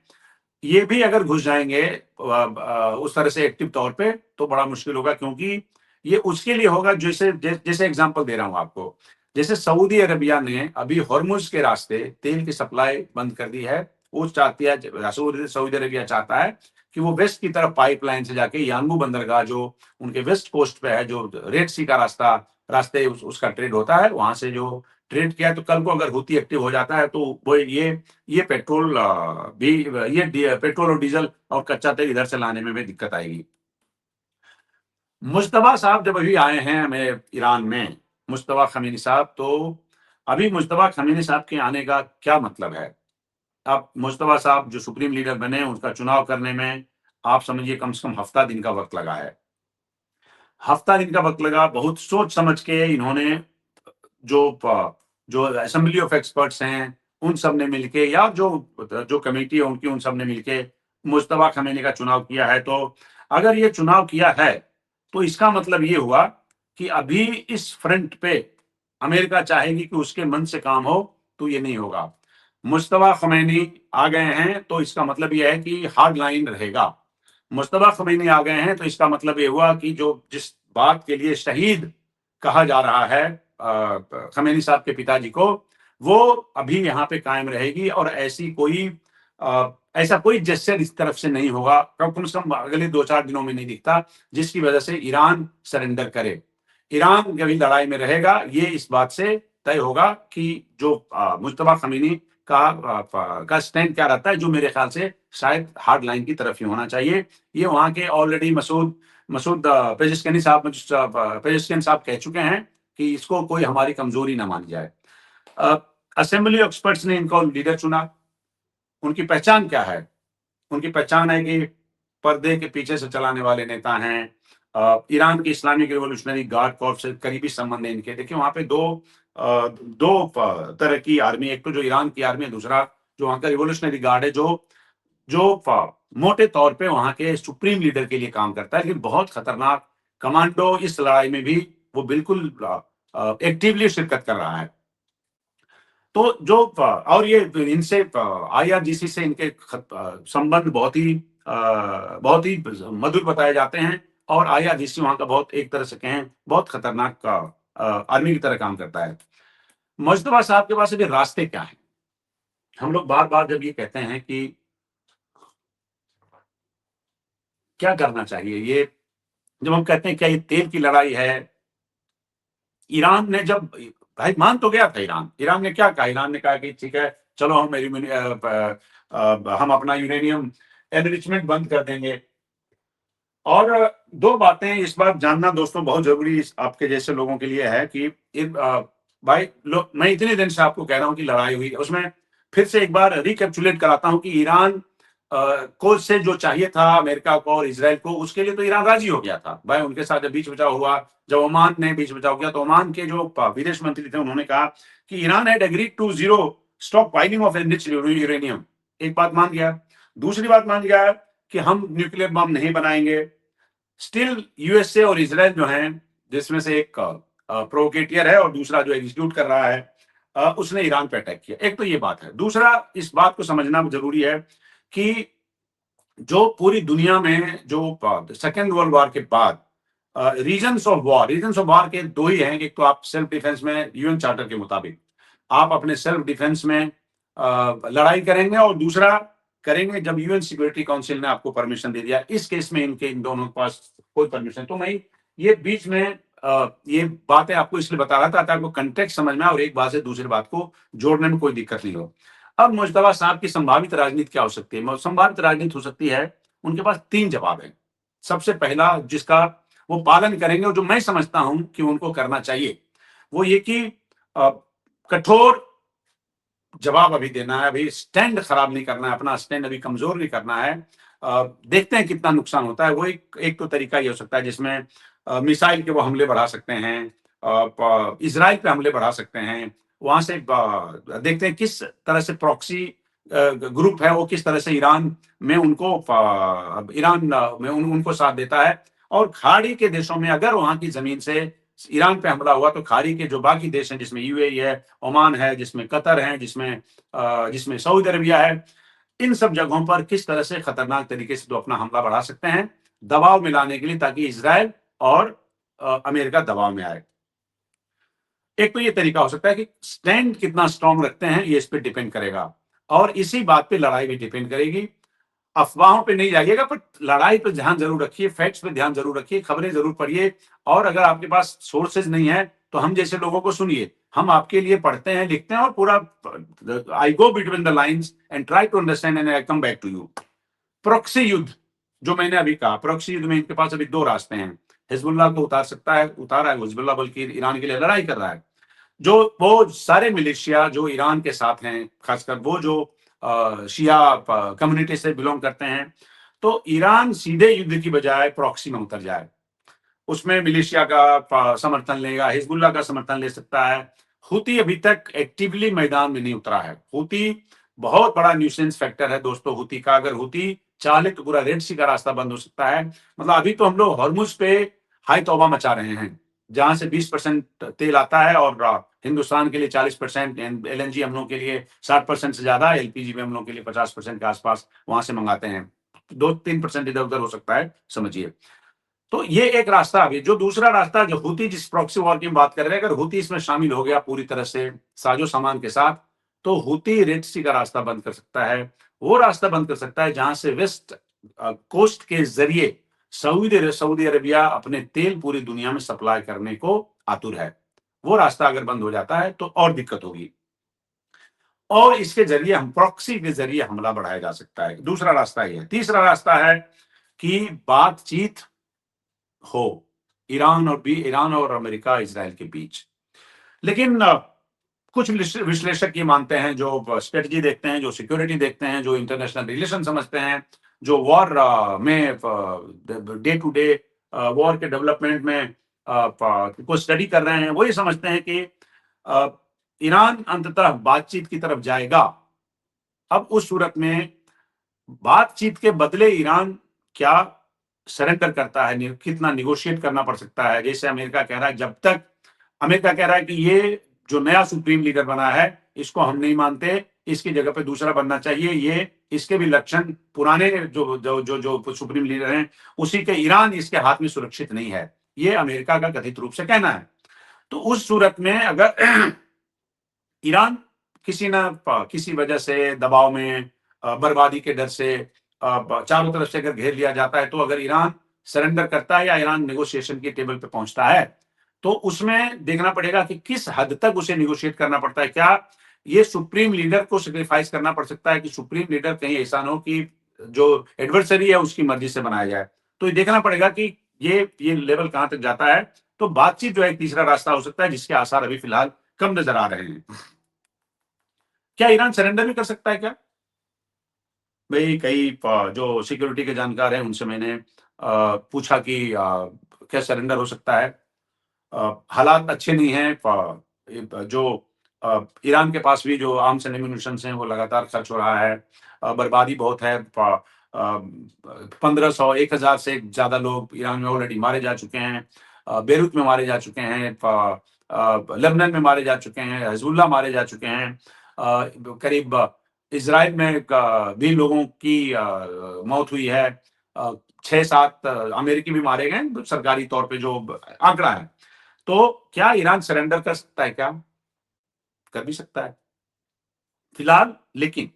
S1: ये भी अगर घुस जाएँगे उस तरह से एक्टिव तौर पे, तो बड़ा मुश्किल होगा क्योंकि ये उसके लिए होगा जैसे एग्ज़ाम्पल दे रहा हूँ आपको। जैसे सऊदी अरबिया ने अभी हॉर्मुज़ के रास्ते तेल की सप्लाई बंद कर दी है। वो चाहती है सऊदी अरबिया चाहता है कि वो वेस्ट की तरफ पाइपलाइन से जाके यानबू बंदरगाह जो उनके वेस्ट कोस्ट पे है, जो रेड सी का रास्ते उसका ट्रेड होता है, वहाँ से जो ट्रेड किया है तो कल को अगर हूती एक्टिव हो जाता है तो वो ये पेट्रोल भी ये पेट्रोल और डीज़ल और कच्चा तेल इधर से लाने में भी दिक्कत आएगी। मुज्तबा साहब जब अभी आए हैं हमें ईरान में, मुज्तबा ख़मीनी साहब, तो अभी मुज्तबा ख़मीनी साहब के आने का क्या मतलब है? अब मुज्तबा साहब जो सुप्रीम लीडर बने, उनका चुनाव करने में आप समझिए कम से कम हफ़्ता दिन का वक़्त लगा है। हफ़्ता दिन का वक़्त लगा, बहुत सोच समझ के इन्होंने जो जो असेंबली ऑफ एक्सपर्ट्स हैं, उन सब ने मिलके या जो जो कमेटी है उनकी, उन सब ने मिलके मुज्तबा ख़मीनी का चुनाव किया है। तो अगर ये चुनाव किया है, तो इसका मतलब ये हुआ कि अभी इस फ्रंट पे अमेरिका चाहेगी कि उसके मन से काम हो, तो ये नहीं होगा। मुज्तबा ख़मीनी आ गए हैं, तो इसका मतलब ये है कि हार्ड लाइन रहेगा। मुज्तबा ख़मीनी आ गए हैं, तो इसका मतलब ये हुआ कि जो जिस बात के लिए शहीद कहा जा रहा है ख़मीनी साहब के पिताजी को, वो अभी यहाँ पे कायम रहेगी और ऐसा कोई जेस्चर इस तरफ से नहीं होगा, कम से कम अगले 2-4 दिनों में नहीं दिखता, जिसकी वजह से ईरान सरेंडर करे। ईरान कभी लड़ाई में रहेगा, ये इस बात से तय होगा कि जो मुज्तबा ख़मीनी का स्टैंड क्या रहता है, जो मेरे ख़्याल से शायद हार्ड लाइन की तरफ ही होना चाहिए। ये वहाँ के ऑलरेडी मसूद पेज़ेश्किन साहब कह चुके हैं कि इसको कोई हमारी कमज़ोरी ना मानी जाए। अ, असेंबली ऑफ एक्सपर्ट्स ने इनको लीडर चुना। उनकी पहचान क्या है? उनकी पहचान है कि पर्दे के पीछे से चलाने वाले नेता हैं। ईरान की इस्लामिक रिवॉल्यूशनरी गार्ड कॉर्प से करीबी संबंध है इनके। देखिए वहाँ पे 2 तरह की आर्मी, एक तो जो ईरान की आर्मी है, दूसरा जो वहाँ का रिवॉल्यूशनरी गार्ड है जो जो मोटे तौर पे वहां के सुप्रीम लीडर के लिए काम करता है, लेकिन बहुत खतरनाक कमांडो इस लड़ाई में भी वो बिल्कुल एक्टिवली शिरकत कर रहा है। तो जो और ये इनसे आईआरजीसी से इनके संबंध बहुत ही मधुर बताए जाते हैं, और आईआरजीसी वहां का बहुत, एक तरह से कहें, बहुत खतरनाक आर्मी की तरह काम करता है। मुस्तफा साहब के पास अभी रास्ते क्या है? हम लोग बार बार जब ये कहते हैं कि क्या करना चाहिए, ये जब हम कहते हैं क्या ये तेल की लड़ाई है, ईरान ने जब, भाई मान तो गया था ईरान, ईरान ने क्या कहा? ईरान ने कहा कि ठीक है, चलो हम अपना यूरेनियम एनरिचमेंट बंद कर देंगे। और दो बातें इस बार जानना दोस्तों बहुत जरूरी आपके जैसे लोगों के लिए है कि भाई मैं इतने दिन से आपको कह रहा हूं कि लड़ाई हुई, उसमें फिर से एक बार रिकैप्चुलेट कराता हूं कि ईरान को से जो चाहिए था अमेरिका को और इसराइल को, उसके लिए तो ईरान राजी हो गया था। भाई उनके साथ जब बीच बचाव हुआ, जब ओमान ने बीच बचाव किया, तो ओमान के जो विदेश मंत्री थे उन्होंने कहा कि Iran had agreed to zero stockpiling of enriched uranium. एक बात मान गया। दूसरी बात मान गया कि हम न्यूक्लियर बम नहीं बनाएंगे। स्टिल यूएसए और इसराइल जो हैं, जिसमें से एक प्रोवोकेटियर है और दूसरा जो एग्जीक्यूट कर रहा है, उसने ईरान पे अटैक किया। एक तो ये बात है। दूसरा, इस बात को समझना जरूरी है कि जो पूरी दुनिया में जो सेकेंड वर्ल्ड वॉर के बाद रीजन्स ऑफ वॉर के दो ही हैं। एक तो आप सेल्फ डिफेंस में यूएन चार्टर के मुताबिक आप अपने सेल्फ डिफेंस में लड़ाई करेंगे, और दूसरा करेंगे जब यूएन सिक्योरिटी काउंसिल ने आपको परमिशन दे दिया। इस केस में इन दोनों के पास कोई परमिशन, तो मैं ये बीच में ये बातें आपको इसलिए बता रहा था ताकि आपको कंटेक्स्ट समझ में आए और एक बात से दूसरी बात को जोड़ने में कोई दिक्कत नहीं हो। अब मुश्तबा साहब की संभावित राजनीति क्या हो सकती है? संभावित राजनीति हो सकती है, उनके पास 3 जवाब है। सबसे पहला, जिसका वो पालन करेंगे और जो मैं समझता हूं कि उनको करना चाहिए, वो ये कि कठोर जवाब अभी देना है, अभी स्टैंड खराब नहीं करना है, अपना स्टैंड अभी कमजोर नहीं करना है। देखते हैं कितना नुकसान होता है। वो एक तो तरीका ये हो सकता है जिसमें मिसाइल के वो हमले बढ़ा सकते हैं, इसराइल पे हमले बढ़ा सकते हैं। वहां से देखते हैं किस तरह से प्रॉक्सी ग्रुप है वो किस तरह से ईरान में उनको साथ देता है। और खाड़ी के देशों में अगर वहां की जमीन से ईरान पे हमला हुआ, तो खाड़ी के जो बाकी देश हैं, जिसमें यूएई है, ओमान है, जिसमें कतर है, जिसमें सऊदी अरबिया है, इन सब जगहों पर किस तरह से खतरनाक तरीके से तो अपना हमला बढ़ा सकते हैं दबाव में लाने के लिए, ताकि इसराइल और अमेरिका दबाव में आए। एक तो ये तरीका हो सकता है कि स्टैंड कितना स्ट्रांग रखते हैं, ये इस पे डिपेंड करेगा, और इसी बात पे लड़ाई भी डिपेंड करेगी। अफवाहों पे नहीं जाइएगा, पर लड़ाई पे ध्यान जरूर रखिए, फैक्ट्स पे ध्यान जरूर रखिए, खबरें जरूर पढ़िए। और अगर आपके पास सोर्सेज नहीं है, तो हम जैसे लोगों को सुनिए, हम आपके लिए पढ़ते हैं, लिखते हैं, और पूरा I go between the lines and try to understand and I come back to you. Proxy युद्ध, जो मैंने अभी कहा, प्रॉक्सी युद्ध में इनके पास अभी 2 रास्ते हैं। हिजबुल्लाह को उतारा है हिजबुल्लाह, बल्कि ईरान के लिए लड़ाई कर रहा है। जो वो सारे मिलिशिया जो ईरान के साथ हैं, खासकर वो जो शिया कम्युनिटी से बिलोंग करते हैं, तो ईरान सीधे युद्ध की बजाय प्रॉक्सी में उतर जाए। उसमें मिलिशिया का समर्थन लेगा, हिजबुल्लाह का समर्थन ले सकता है। हुती अभी तक एक्टिवली मैदान में नहीं उतरा है। हुती बहुत बड़ा न्यूसेंस फैक्टर है दोस्तों हुती का। अगर हुती चाहे तो पूरा रेड सी का रास्ता बंद हो सकता है। मतलब अभी तो हम लोग हॉर्मुज पे हाई तौबा मचा रहे हैं, जहां से 20% तेल आता है, और हिंदुस्तान के लिए 40%, एलएनजी हम लोग के लिए 60% से ज्यादा, एलपीजी में हम लोग के लिए 50% के आसपास वहां से मंगाते हैं। 2-3% इधर उधर हो सकता है, समझिए। तो ये एक रास्ता। अभी जो दूसरा रास्ता, जो हुती जिस प्रॉक्सी वॉर की बात कर रहे हैं, अगर हुती इसमें शामिल हो गया पूरी तरह से साजो सामान के साथ, तो हुती रेड सी का रास्ता बंद कर सकता है। वो रास्ता बंद कर सकता है जहां से वेस्ट कोस्ट के जरिए सऊदी अरेबिया अपने तेल पूरी दुनिया में सप्लाई करने को आतुर है। वो रास्ता अगर बंद हो जाता है तो और दिक्कत होगी, और इसके जरिए हम प्रॉक्सी के जरिए हमला बढ़ाया जा सकता है। दूसरा रास्ता ये है। तीसरा रास्ता है कि बातचीत हो ईरान और अमेरिका इसराइल के बीच। लेकिन कुछ विश्लेषक ये मानते हैं, जो स्ट्रेटजी देखते हैं, जो सिक्योरिटी देखते हैं, जो इंटरनेशनल रिलेशन समझते हैं, जो वॉर में डे टू डे वॉर के डेवलपमेंट में को स्टडी कर रहे हैं, वो ये समझते हैं कि ईरान अंततः बातचीत की तरफ जाएगा। अब उस सूरत में बातचीत के बदले ईरान क्या सरेंडर करता है, कितना निगोशिएट करना पड़ सकता है। जैसे अमेरिका कह रहा है, जब तक अमेरिका कह रहा है कि ये जो नया सुप्रीम लीडर बना है इसको हम नहीं मानते, इसकी जगह पे दूसरा बनना चाहिए, ये इसके भी लक्षण पुराने जो जो जो, जो सुप्रीम लीडर हैं उसी के, ईरान इसके हाथ में सुरक्षित नहीं है, ये अमेरिका का कथित रूप से कहना है। तो उस सूरत में अगर ईरान किसी न किसी वजह से दबाव में, बर्बादी के डर से चारों तरफ से अगर घेर लिया जाता है, तो अगर ईरान सरेंडर करता है या ईरान नेगोशिएशन की टेबल पे पहुंचता है, तो उसमें देखना पड़ेगा कि किस हद तक उसे नेगोशिएट करना पड़ता है। क्या ये सुप्रीम लीडर को सेक्रीफाइस करना पड़ सकता है कि सुप्रीम लीडर कहीं ऐसा न हो कि जो एडवर्सरी है उसकी मर्जी से बनाया जाए। तो ये देखना पड़ेगा कि ये लेवल कहां तक जाता है। तो बातचीत जो है एक तीसरा रास्ता हो सकता है, जिसके आसार अभी फिलहाल कम नजर आ रहे हैं। क्या ईरान सरेंडर भी कर सकता है क्या? भाई कई जो सिक्योरिटी के जानकार हैं उनसे मैंने पूछा कि क्या सरेंडर हो सकता है? हालात अच्छे नहीं हैं। जो ईरान के पास भी जो आर्म्स एंड एम्यूनिशंस हैं वो लगातार खर्च हो रहा है। बर्बादी बहुत है। 1500 1000 से ज़्यादा लोग ईरान में ऑलरेडी मारे जा चुके हैं। बेरूत में मारे जा चुके हैं। लेबनान में मारे जा चुके हैं। हिजबुल्लाह मारे जा चुके हैं। करीब इज़राइल में भी लोगों की मौत हुई है। 6-7 अमेरिकी भी मारे गए हैं, सरकारी तौर पे जो आंकड़ा है। तो क्या ईरान सरेंडर कर सकता है क्या? कर भी सकता है। फिलहाल लेकिन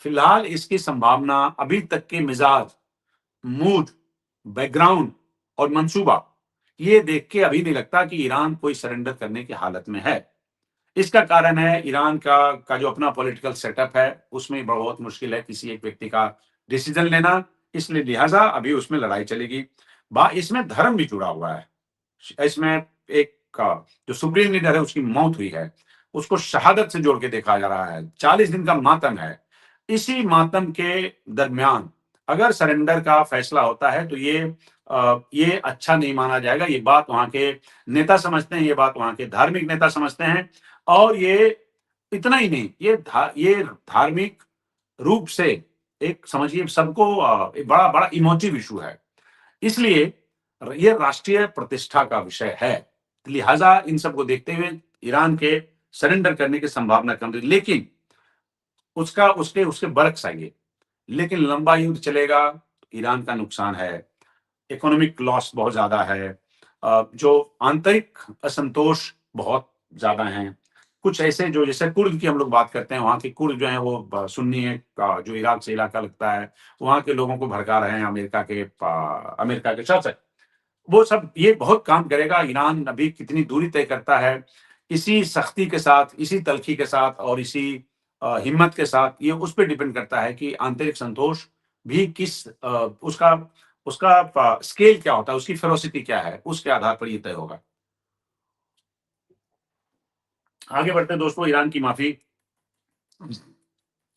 S1: फिलहाल इसकी संभावना, अभी तक के मिजाज, मूड, बैकग्राउंड और मंसूबा, ये देख के अभी नहीं लगता कि ईरान कोई सरेंडर करने की हालत में है। इसका कारण है ईरान का जो अपना पॉलिटिकल सेटअप है, उसमें बहुत मुश्किल है किसी एक व्यक्ति का डिसीजन लेना, इसलिए लिहाजा अभी उसमें लड़ाई चलेगी। इसमें धर्म भी जुड़ा हुआ है। इसमें एक जो सुप्रीम लीडर है उसकी मौत हुई है, उसको शहादत से जोड़ के देखा जा रहा है। 40 दिन का मातम है। इसी मातम के दरमियान अगर सरेंडर का फैसला होता है तो ये अच्छा नहीं माना जाएगा। ये बात वहां के नेता समझते हैं, ये बात वहां के धार्मिक नेता समझते हैं। और ये इतना ही नहीं, ये धार्मिक रूप से एक समझिए सबको एक बड़ा बड़ा इमोटिव इशू है। इसलिए ये राष्ट्रीय प्रतिष्ठा का विषय है। लिहाजा इन सबको देखते हुए ईरान के सरेंडर करने की संभावना कम थी, लेकिन उसका उसके उसके बरक्स आएंगे। लेकिन लंबा युद्ध चलेगा, ईरान का नुकसान है, इकोनॉमिक लॉस बहुत ज्यादा है। जो आंतरिक असंतोष बहुत ज्यादा हैं। कुछ ऐसे जो जैसे कुर्द की हम लोग बात करते हैं, वहाँ के कुर्द जो हैं वो सुन्नी है, जो इराक से इलाका लगता है, वहाँ के लोगों को भड़का रहे हैं अमेरिका के शासक। वो सब ये बहुत काम करेगा। ईरान अभी कितनी दूरी तय करता है, इसी सख्ती के साथ, इसी तल्खी के साथ और इसी हिम्मत के साथ, ये उस पे डिपेंड करता है कि आंतरिक संतोष भी किस उसका उसका स्केल क्या होता है, उसकी फेरोसिटी क्या है, उसके आधार पर ये तय होगा। आगे बढ़ते हैं दोस्तों, ईरान की माफी,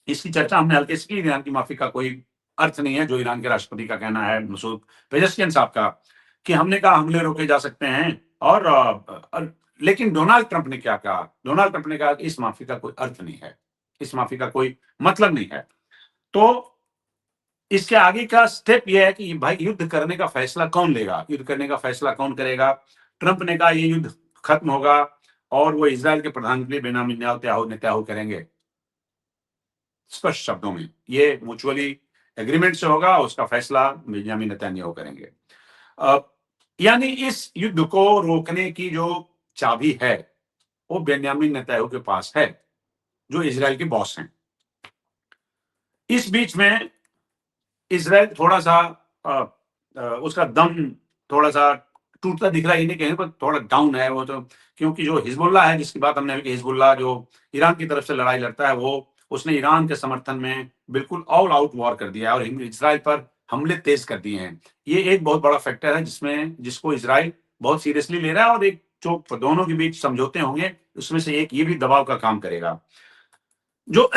S1: इसकी चर्चा हमने हल्के से की। ईरान की माफी का कोई अर्थ नहीं है, जो ईरान के राष्ट्रपति का कहना है, मसूद पेजेश्कियान साहब का, कि हमने कहा हमले रोके जा सकते हैं। और लेकिन डोनाल्ड ट्रंप ने क्या कहा? डोनाल्ड ट्रंप ने कहा कि इस माफी का कोई अर्थ नहीं है, इस माफी का कोई मतलब नहीं है। तो इसके आगे का स्टेप ये है कि भाई युद्ध करने का फैसला कौन लेगा, युद्ध करने का फैसला कौन करेगा? ट्रंप ने कहा ये युद्ध खत्म होगा और वो इजराइल के प्रधानमंत्री बेंजामिन नेतन्याहू करेंगे। स्पष्ट शब्दों में ये म्यूचुअली एग्रीमेंट से होगा, उसका फैसला बेंजामिन नेतन्याहू करेंगे। यानी इस युद्ध को रोकने की जो चाबी है वो बेंजामिन नेतन्याहू के पास है, जो इजराइल के बॉस हैं। इस बीच में इजराइल थोड़ा सा उसका दम थोड़ा सा टूटता दिख रहा है, नहीं कहीं पर थोड़ा डाउन है वो तो, क्योंकि जो हिजबुल्लाह है, जिसकी बात हमने अभी की, हिजबुल्लाह जो ईरान की तरफ से लड़ाई लड़ता है, वो उसने ईरान के समर्थन में बिल्कुल ऑल आउट वॉर कर दिया है और इजराइल पर हमले तेज कर दिए हैं। ये एक बहुत बड़ा फैक्टर है जिसको इजराइल बहुत सीरियसली ले रहा है, और एक जो दोनों के बीच समझौते होंगे उसमें से एक ये भी दबाव का काम करेगा। जो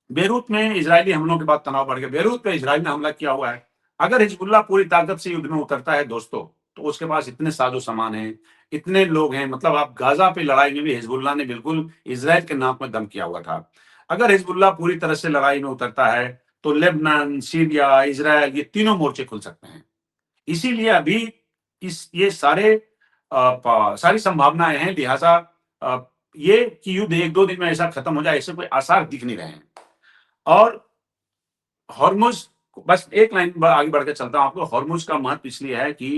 S1: बेरूत में इजरायली हमलों के बाद तनाव बढ़ गया। बेरूत पे इजराइल ने हमला किया हुआ है। अगर हिजबुल्लाह पूरी ताकत से युद्ध में उतरता है दोस्तों, तो उसके पास इतने साजो सामान हैं, इतने लोग हैं, मतलब आप गाजा पे लड़ाई में भी हिजबुल्लाह ने बिल्कुल इजराइल के नाक में दम किया हुआ था। अगर हिजबुल्लाह पूरी तरह से लड़ाई में उतरता है तो लेबनान, सीरिया, इज़राइल ये तीनों मोर्चे खुल सकते हैं। इसीलिए अभी ये सारी संभावनाएँ हैं, लिहाज़ा अ, ये कि युद्ध 1-2 दिन में ऐसा खत्म हो जाए, ऐसे कोई आसार दिख नहीं रहे हैं। और हॉर्मुज़, बस एक लाइन आगे बढ़ के चलता हूँ आपको। हॉर्मुज़ का महत्व इसलिए है कि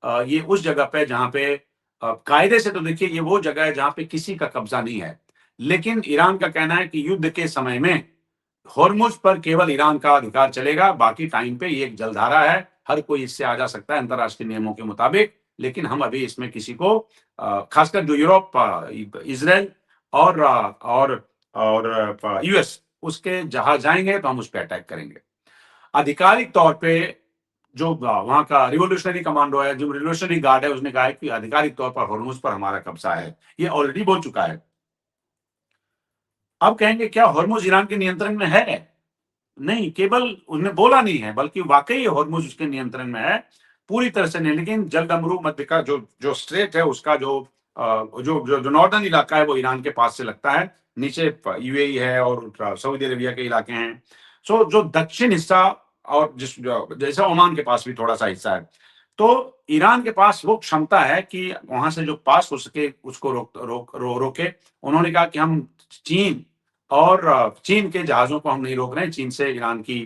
S1: ये उस जगह पे जहाँ पे कायदे से तो देखिए ये वो जगह है जहाँ पे किसी का कब्ज़ा नहीं है। लेकिन ईरान का कहना है कि युद्ध के समय में हॉर्मुज़ पर केवल ईरान का अधिकार चलेगा, बाकी टाइम पे ये एक जलधारा है, हर कोई इससे आ जा सकता है अंतर्राष्ट्रीय नियमों के मुताबिक। लेकिन हम अभी इसमें किसी को खासकर जो यूरोप, इज़राइल और यूएस उसके जहाज़ जाएँगे तो हम उस पे अटैक करेंगे। आधिकारिक तौर पे जो वहाँ का रिवोल्यूशनरी कमांडो है, जो रिवोल्यूशनरी गार्ड है, उसने कहा है कि आधिकारिक तौर पर हॉर्मुज़ पर हमारा कब्ज़ा है। ये ऑलरेडी बोल चुका है। अब कहेंगे क्या हॉर्मुज़ ईरान के नियंत्रण में है? नहीं, केवल उसने बोला नहीं है, बल्कि वाक़ई हॉर्मुज़ उसके नियंत्रण में है, पूरी तरह से नहीं। लेकिन जलडमरू मध्य का जो स्ट्रेट है, उसका जो नॉर्दर्न इलाका है, वो ईरान के पास से लगता है। नीचे यूएई है और सऊदी अरेबिया के इलाके हैं। सो जो दक्षिण हिस्सा और जैसे ओमान के पास भी थोड़ा-सा हिस्सा है। तो ईरान के पास वो क्षमता है कि वहाँ से जो पास हो सके, उसको रोके। उन्होंने कहा कि हम चीन चीन के जहाज़ों को हम नहीं रोक रहे हैं। चीन से ईरान की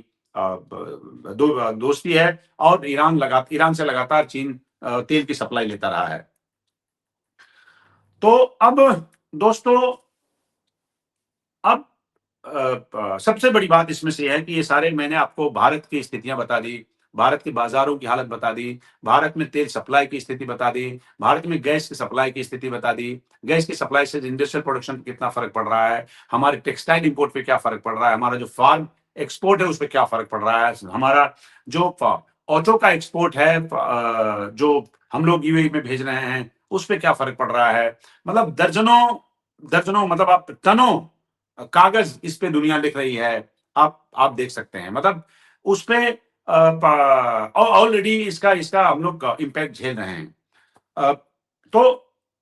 S1: दोस्ती है और ईरान से लगातार चीन तेल की सप्लाई लेता रहा है। तो अब दोस्तों, अब सबसे बड़ी बात इसमें से है कि ये सारे मैंने आपको भारत की स्थितियाँ बता दी, भारत के बाज़ारों की हालत बता दी, भारत में तेल सप्लाई की स्थिति बता दी, भारत में गैस की सप्लाई की स्थिति बता दी, गैस की सप्लाई से इंडस्ट्रियल प्रोडक्शन पे कितना फ़र्क पड़ रहा है, हमारे टेक्सटाइल इम्पोर्ट पे क्या फ़र्क पड़ रहा है, हमारा जो फार्म एक्सपोर्ट है, उस पे क्या फ़र्क पड़ रहा है, हमारा जो ऑटो का एक्सपोर्ट है, जो हम लोग यूएई में भेज रहे हैं, उस पे क्या फ़र्क पड़ रहा है। मतलब दर्जनों दर्जनों, मतलब आप टनों कागज इस पे दुनिया लिख रही है। आप देख सकते हैं, मतलब उस पे ऑलरेडी इसका इसका हम लोग इम्पैक्ट झेल रहे हैं। तो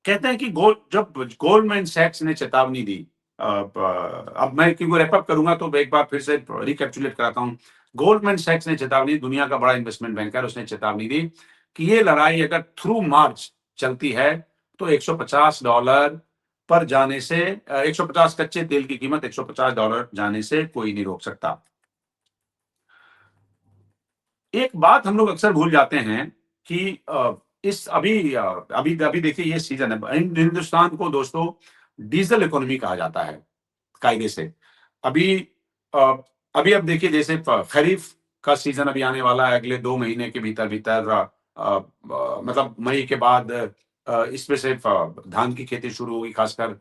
S1: कहते हैं कि जब गोल्डमैन सैक्स ने चेतावनी दी, अब मैं क्योंकि रैप अप करूंगा तो एक बार फिर से रिकैप्चुलेट कराता हूँ। गोल्डमैन सैक्स ने चेतावनी, दुनिया का बड़ा इन्वेस्टमेंट बैंकर, उसने चेतावनी दी कि ये लड़ाई अगर थ्रू मार्च चलती है तो $150 पर जाने से 150 कच्चे तेल की कीमत $150 जाने से कोई नहीं रोक सकता। एक बात हम लोग अक्सर भूल जाते हैं कि इस अभी अभी देखिए ये सीजन है। हिंदुस्तान को दोस्तों डीजल इकोनॉमी कहा जाता है कायदे से। अभी अ, अभी अब देखिए जैसे खरीफ का सीजन अभी आने वाला है अगले 2 महीने के भीतर-भीतर, मतलब मई के बाद इसमें से धान की खेती शुरू होगी, खासकर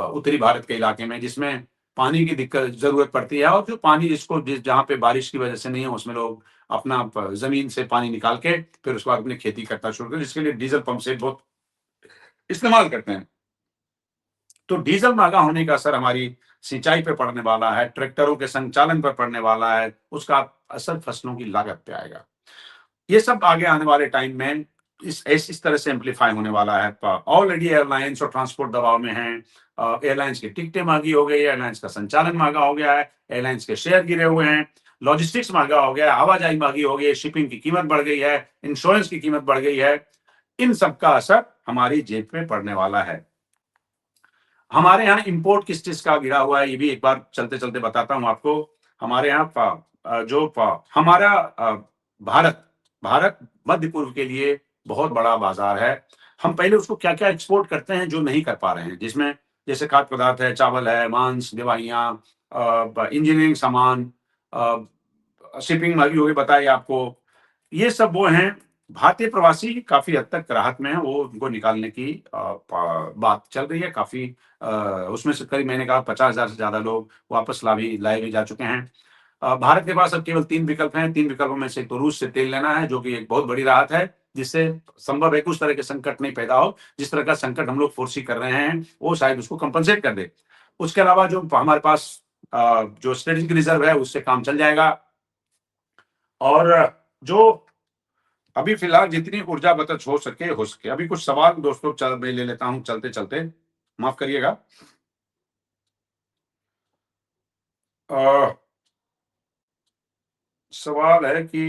S1: उत्तरी भारत के इलाके में, जिसमें पानी की दिक्कत ज़रूरत पड़ती है और जो पानी जहाँ पे बारिश की वजह से नहीं है, उसमें लोग अपना ज़मीन से पानी निकाल के फिर उसके बाद अपनी खेती करना शुरू करें, जिसके लिए डीज़ल पंप सेट बहुत इस्तेमाल करते हैं। तो डीज़ल महँगा होने का असर हमारी सिंचाई पे पड़ने वाला है, ट्रैक्टरों के संचालन पर पड़ने वाला है, उसका असर फसलों की लागत पे आएगा। ये सब आगे आने वाले टाइम में इस तरह से एम्प्लीफाई होने वाला है। ऑलरेडी एयरलाइंस और ट्रांसपोर्ट दबाव में हैं। एयरलाइंस की टिकटें महँगी हो गई है, एयरलाइंस का संचालन महँगा हो गया है, एयरलाइंस के शेयर गिरे हुए हैं, लॉजिस्टिक्स महँगा हो गया है, आवाजाही महँगी हो गई है, शिपिंग की कीमत बढ़ गई है, इंश्योरेंस की कीमत बढ़ गई है। इन सब का असर हमारी जेब पे पड़ने वाला है। हमारे यहाँ इम्पोर्ट किस चीज़ का गिरा हुआ है, ये भी एक बार चलते-चलते बताता हूँ आपको। हमारे यहाँ हमारा भारत भारत मध्य पूर्व के लिए बहुत बड़ा बाज़ार है। हम पहले उसको क्या-क्या एक्सपोर्ट करते हैं जो नहीं कर पा रहे हैं, जिसमें जैसे खाद्य पदार्थ है, चावल है, मांस, दवाइयाँ, इंजीनियरिंग सामान, शिपिंग महँगी हो गई बताई आपको। ये सब वो हैं, भारतीय प्रवासी काफ़ी हद तक राहत में हैं, वो उनको निकालने की बात चल रही है काफ़ी। उसमें से करीब मैंने कहा 50,000 से ज़्यादा लोग वापस लाए भी जा चुके हैं। भारत के पास अब केवल 3 विकल्प हैं, 3 विकल्पों में से एक तो रूस से तेल लेना है, जो कि एक बहुत बड़ी राहत है, जिससे संभव है कि उस तरह के संकट नहीं पैदा हो, जिस तरह का संकट हम लोग फ़ोresee कर रहे हैं, वो शायद उसको कंपनसेट कर दे। उसके अलावा जो हमारे पास जो स्ट्रेटेजिक रिज़र्व है, उससे काम चल जाएगा। और जो अभी फिलहाल जितनी ऊर्जा बचत हो सके। अभी कुछ सवाल दोस्तों मैं ले लेता हूँ चलते-चलते, माफ़ करिएगा। अ सवाल है कि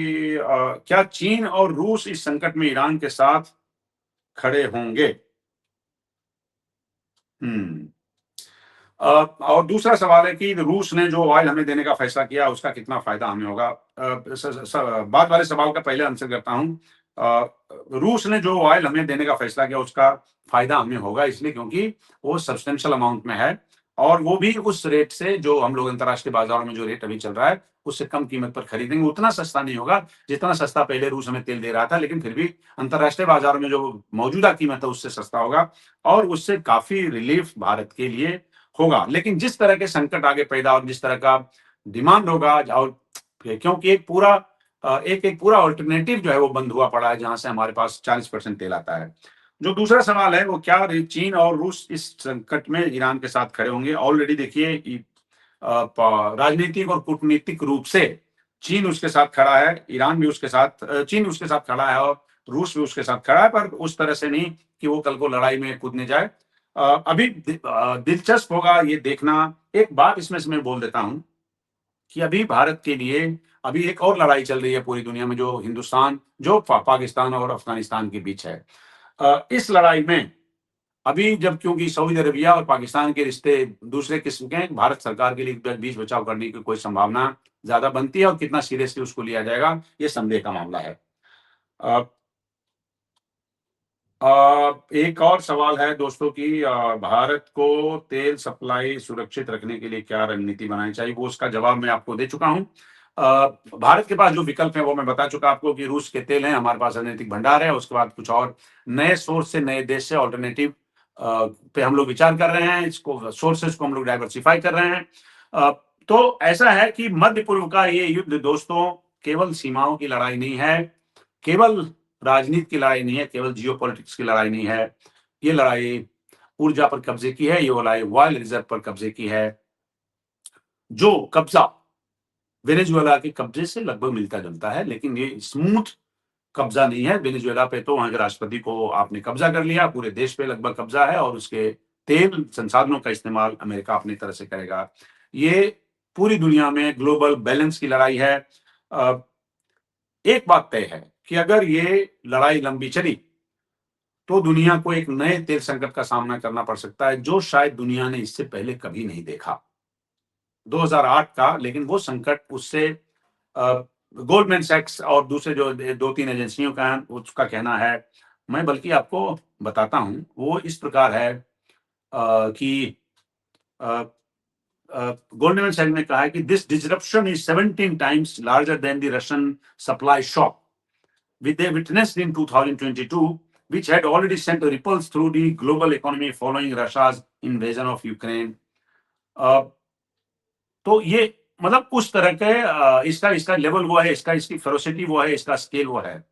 S1: क्या चीन और रूस इस संकट में ईरान के साथ खड़े होंगे? हम्म और दूसरा सवाल है कि रूस ने जो ऑयल हमें देने का फैसला किया, उसका कितना फायदा हमें होगा? बाद वाले सवाल का पहले आंसर करता हूँ। रूस ने जो ऑयल हमें देने का फैसला किया, उसका फायदा हमें होगा, इसलिए क्योंकि वो सब्सटेंशियल अमाउंट में है, और वो भी उस रेट से जो हम लोग अंतर्राष्ट्रीय बाजारों में जो रेट अभी चल रहा है, उससे कम कीमत पर खरीदेंगे। उतना सस्ता नहीं होगा जितना सस्ता पहले रूस हमें तेल दे रहा था, लेकिन फिर भी अंतर्राष्ट्रीय बाजारों में जो मौजूदा कीमत है, उससे सस्ता होगा, और उससे काफी रिलीफ भारत के लिए होगा। लेकिन जिस तरह के संकट आगे पैदा और जिस तरह का डिमांड होगा, और क्योंकि एक पूरा ऑल्टरनेटिव जो है वो बंद हुआ पड़ा है, जहां से हमारे पास 40% तेल आता है। जो दूसरा सवाल है वो क्या चीन और रूस इस संकट में ईरान के साथ खड़े होंगे? ऑलरेडी देखिए, राजनीतिक और कूटनीतिक रूप से चीन उसके साथ खड़ा है, ईरान भी उसके साथ, चीन उसके साथ खड़ा है और रूस भी उसके साथ खड़ा है, पर उस तरह से नहीं कि वो कल को लड़ाई में कूदने जाए। अभी दिलचस्प होगा ये देखना। एक बात इसमें से मैं बोल देता हूं कि अभी भारत के लिए अभी एक और लड़ाई चल रही है पूरी दुनिया में, जो पाकिस्तान और अफगानिस्तान के बीच है। इस लड़ाई में अभी जब, क्योंकि सऊदी अरबिया और पाकिस्तान के रिश्ते दूसरे किस्म के हैं, भारत सरकार के लिए बीच बचाव करने की कोई संभावना ज्यादा बनती है, और कितना सीरियसली उसको लिया जाएगा, ये संदेह का मामला है। अ, एक और सवाल है दोस्तों की, भारत को तेल सप्लाई सुरक्षित रखने के लिए क्या रणनीति बनानी चाहिए? वो उसका जवाब मैं आपको दे चुका हूं। भारत के पास जो विकल्प है वो मैं बता चुका आपको कि रूस के तेल हैं, हमारे पास रणनीतिक भंडार है, उसके बाद कुछ और नए सोर्स से, नए देश से ऑल्टरनेटिव पे हम लोग विचार कर रहे हैं, इसको सोर्सेस को हम लोग डाइवर्सिफाई कर रहे हैं। अ, तो ऐसा है कि मध्य पूर्व का ये युद्ध दोस्तों केवल सीमाओं की लड़ाई नहीं है, केवल राजनीति की लड़ाई नहीं है, केवल जियोपॉलिटिक्स की लड़ाई नहीं है। ये लड़ाई ऊर्जा पर कब्जे की है, ये लड़ाई ऑयल रिजर्व पर कब्जे की है, जो कब्जा वेनेजुएला के कब्जे से लगभग मिलता-जुलता है, लेकिन ये स्मूथ कब्जा नहीं है। वेनेजुएला पे तो वहाँ के राष्ट्रपति को आपने कब्जा कर लिया, पूरे देश पे लगभग कब्जा है, और उसके तेल संसाधनों का इस्तेमाल अमेरिका अपनी तरह से करेगा। ये पूरी दुनिया में ग्लोबल बैलेंस की लड़ाई है। अ, एक बात तय है कि अगर ये लड़ाई लंबी चली, तो दुनिया को एक नए तेल संकट का सामना करना पड़ सकता है, जो शायद दुनिया ने इससे पहले कभी नहीं देखा। 2008 का, लेकिन वो संकट उससे गोल्डमैन सैक्स और दूसरे जो 2-3 एजेंसियों का उसका कहना है, मैं बल्कि आपको बताता हूँ, वो इस प्रकार है कि अ गोल्डमैन सैक्स ने कहा है कि this disruption is 17 times larger than the Russian supply shock which they witnessed in 2022, which had already sent ripples through the global economy following Russia's invasion of Ukraine. Uh, तो ये मतलब उस तरह के इसका इसका लेवल वो है, इसका इसकी फेरोसिटी वो है, इसका स्केल वो है।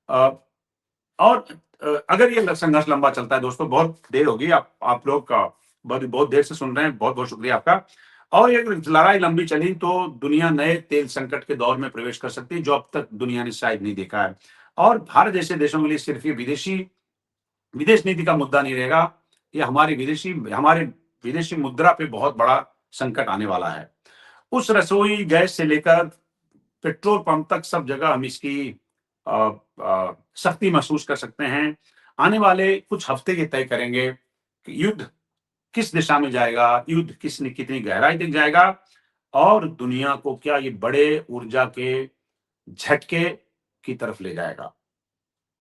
S1: अ, और अगर ये संघर्ष लंबा चलता है दोस्तों, बहुत देर होगी, आप लोग का बहुत बहुत देर से सुन रहे हैं, बहुत बहुत शुक्रिया आपका। और ये लड़ाई लंबी चली तो दुनिया नए तेल संकट के दौर में प्रवेश कर सकती है, जो अब तक दुनिया ने शायद नहीं देखा है। और भारत जैसे देशों के लिए सिर्फ ये विदेश नीति का मुद्दा नहीं रहेगा, ये हमारे विदेशी मुद्रा पे बहुत बड़ा संकट आने वाला है। उस रसोई गैस से लेकर पेट्रोल पंप तक सब जगह हम इसकी सख्ती महसूस कर सकते हैं। आने वाले कुछ हफ्ते ये तय करेंगे कि युद्ध किस दिशा में जाएगा, युद्ध कितनी गहराई तक जाएगा, और दुनिया को क्या ये बड़े ऊर्जा के झटके की तरफ ले जाएगा।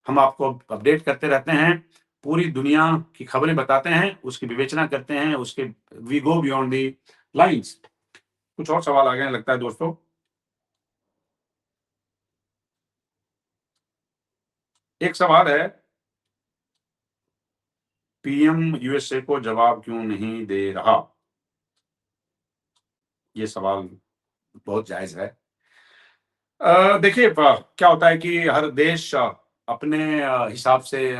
S1: हम आपको अपडेट करते रहते हैं, पूरी दुनिया की खबरें बताते हैं, उसकी विवेचना करते हैं, उसके we go beyond the lines. कुछ और सवाल आ गए हैं लगता है दोस्तों। एक सवाल है, पीएम यूएसए को जवाब क्यों नहीं दे रहा? ये सवाल बहुत जायज है। देखिए, क्या होता है कि हर देश अपने हिसाब से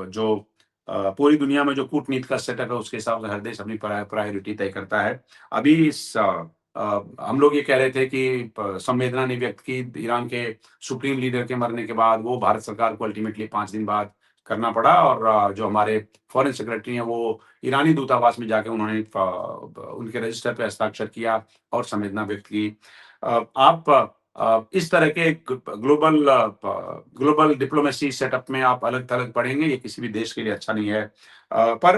S1: जो पूरी दुनिया में जो कूटनीति का सेटअप है, उसके हिसाब से हर देश अपनी प्रायोरिटी तय करता है। अभी हम लोग ये कह रहे थे कि संवेदना ने व्यक्त की ईरान के सुप्रीम लीडर के मरने के बाद, वो भारत सरकार को अल्टीमेटली 5 दिन बाद करना पड़ा, और जो हमारे फॉरेन सेक्रेटरी हैं, वो ईरानी दूतावास में जाके उन्होंने उनके रजिस्टर पे हस्ताक्षर किया और संवेदना व्यक्त की। आप इस तरह के ग्लोबल डिप्लोमेसी सेटअप में आप अलग-थलग पड़ेंगे, ये किसी भी देश के लिए अच्छा नहीं है। पर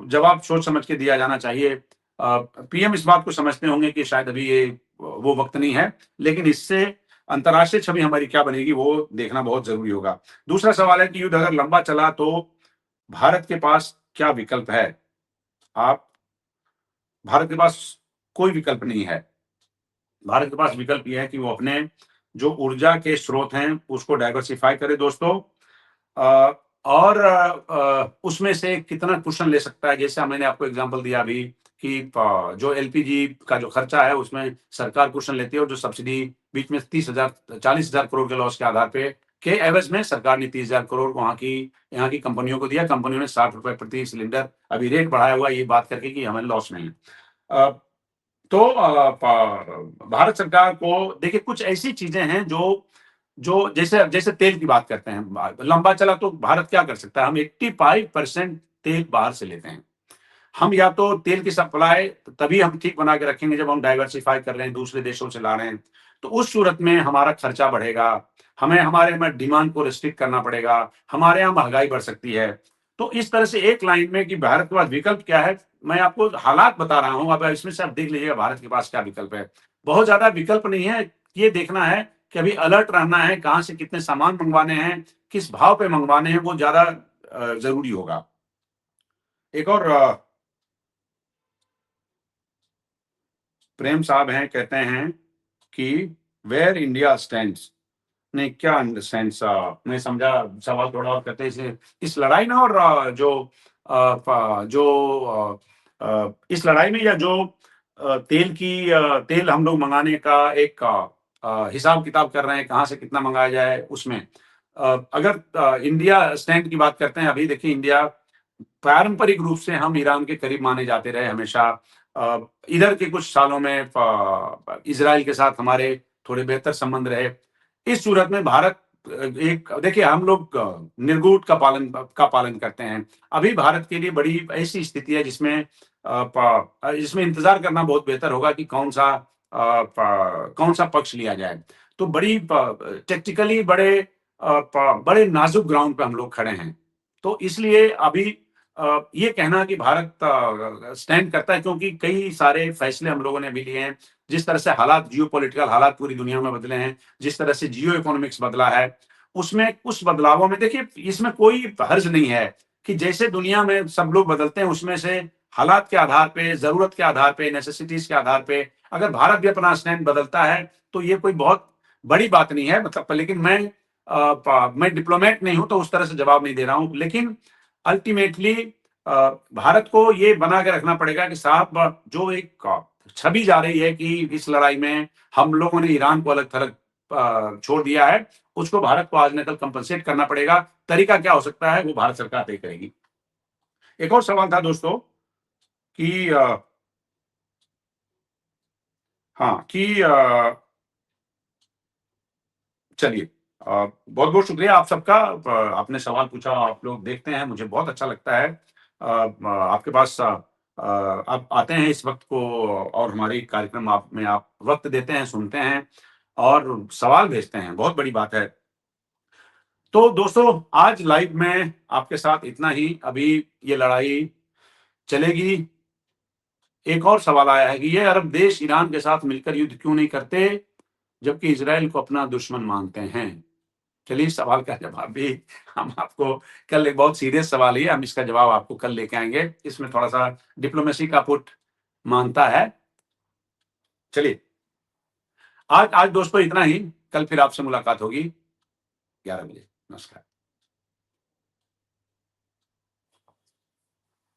S1: जवाब सोच समझ के दिया जाना चाहिए। पीएम इस बात को समझते होंगे कि शायद अभी ये वो वक़्त नहीं है, लेकिन इससे अंतर्राष्ट्रीय छवि हमारी क्या बनेगी, वो देखना बहुत ज़रूरी होगा। दूसरा सवाल है कि युद्ध अगर लंबा चला तो भारत के पास क्या विकल्प है? आप भारत के पास कोई विकल्प नहीं है। भारत के पास विकल्प ये है कि वो अपने जो ऊर्जा के स्रोत हैं, उसको डाइवर्सिफ़ाई करे दोस्तों। अ, और उसमें से कितना कुशन ले सकता है, जैसे मैंने आपको एग्ज़ाम्पल दिया अभी कि जो एलपीजी का जो खर्चा है, उसमें सरकार कुशन लेती है और जो सब्सिडी बीच में 30,000 40,000 करोड़ के लॉस के आधार पे के एवज़ में सरकार ने 30,000 करोड़ यहाँ की कंपनियों को दिया। कंपनियों ने ₹60 प्रति सिलेंडर अभी रेट बढ़ाया हुआ है, ये बात करके कि हमें लॉस नहीं है। अ, तो भारत सरकार को देखिए कुछ ऐसी चीज़ें हैं जो जो जैसे जैसे तेल की बात करते हैं, लंबा चला तो भारत क्या कर सकता है? हम 85% तेल बाहर से लेते हैं। हम या तो तेल की सप्लाई तभी हम ठीक बना के रखेंगे जब हम डाइवर्सिफ़ाई कर रहे हैं, दूसरे देशों से ला रहे हैं। तो उस सूरत में हमारा खर्चा बढ़ेगा, हमें हमारे में डिमांड को रिस्ट्रिक्ट करना पड़ेगा, हमारे यहाँ महँगाई बढ़ सकती है। तो इस तरह से एक लाइन में कि भारत के पास विकल्प क्या है, मैं आपको हालात बता रहा हूँ, अब इसमें से आप देख लीजिएगा भारत के पास क्या विकल्प है। बहुत ज़्यादा विकल्प नहीं है, ये देखना है कि अभी अलर्ट रहना है, कहाँ से कितने सामान मँगवाने हैं, किस भाव पे मँगवाने हैं, वो ज़्यादा ज़रूरी होगा। एक और प्रेम साहब हैं, कहते हैं कि वेयर इंडिया स्टैंड्स नहीं क्या स्टैंड्स मैं समझा सवाल थोड़ा और करते हैं इस लड़ाई में और इस लड़ाई में या जो तेल हम लोग मंगाने का एक हिसाब किताब कर रहे हैं कहाँ से कितना मंगाया जाए उसमें अगर इंडिया स्टैंड की बात करते हैं अभी देखिए इंडिया पारंपरिक रूप से हम ईरान के करीब माने जाते रहे हमेशा। अ, इधर के कुछ सालों में इज़राइल के साथ हमारे थोड़े बेहतर संबंध रहे। इस सूरत में भारत एक देखिए हम लोग निर्गुट का पालन करते हैं। अभी भारत के लिए बड़ी ऐसी स्थिति है जिसमें जिसमें इंतज़ार करना बहुत बेहतर होगा कि कौन-सा पक्ष लिया जाए। तो बड़ी टैक्टिकली बड़े नाज़ुक ग्राउंड पे हम लोग खड़े हैं। तो इसलिए अभी ये कहना कि भारत स्टैंड करता है क्योंकि कई सारे फैसले हम लोगों ने भी लिए हैं। जिस तरह से हालात जियोपॉलिटिकल हालात पूरी दुनिया में बदले हैं, जिस तरह से जियो इकोनॉमिक्स बदला है, उसमें उस बदलावों में देखिए इसमें कोई हर्ज नहीं है कि जैसे दुनिया में सब लोग बदलते हैं उसमें से हालात के आधार पे, ज़रूरत के आधार पे, नेसेसिटीज़ के आधार पे अगर भारत भी अपना स्टैंड बदलता है, तो ये कोई बहुत बड़ी बात नहीं है मतलब लेकिन मैं डिप्लोमेट नहीं हूँ तो उस तरह से जवाब नहीं दे रहा हूँ। लेकिन अल्टीमेटली भारत को ये बना के रखना पड़ेगा कि साहब जो एक छवि जा रही है कि इस लड़ाई में हम लोगों ने ईरान को अलग-थलग छोड़ दिया है, उसको भारत को आज न कल कंपनसेट करना पड़ेगा। तरीका क्या हो सकता है, वो भारत सरकार तय करेगी। एक और सवाल था दोस्तों कि हाँ, कि चलिए बहुत-बहुत शुक्रिया आप सबका। आपने सवाल पूछा, आप लोग देखते हैं, मुझे बहुत अच्छा लगता है। आपके पास आप आते हैं इस वक़्त को और हमारे कार्यक्रम आप में आप वक़्त देते हैं, सुनते हैं और सवाल भेजते हैं, बहुत बड़ी बात है। तो दोस्तों, आज लाइव में आपके साथ इतना ही। अभी ये लड़ाई चलेगी। एक और सवाल आया है कि ये अरब देश ईरान के साथ मिलकर युद्ध क्यों नहीं करते, जबकि इज़राइल को अपना दुश्मन मानते हैं? चलिए इस सवाल का जवाब भी हम आपको कल एक बहुत सीरियस सवाल है, हम इसका जवाब आपको कल लेके आएँगे। इसमें थोड़ा-सा डिप्लोमेसी का पुट माँगता है। चलिए, आज आज दोस्तों इतना ही। कल फिर आपसे मुलाकात होगी 11 बजे। नमस्कार।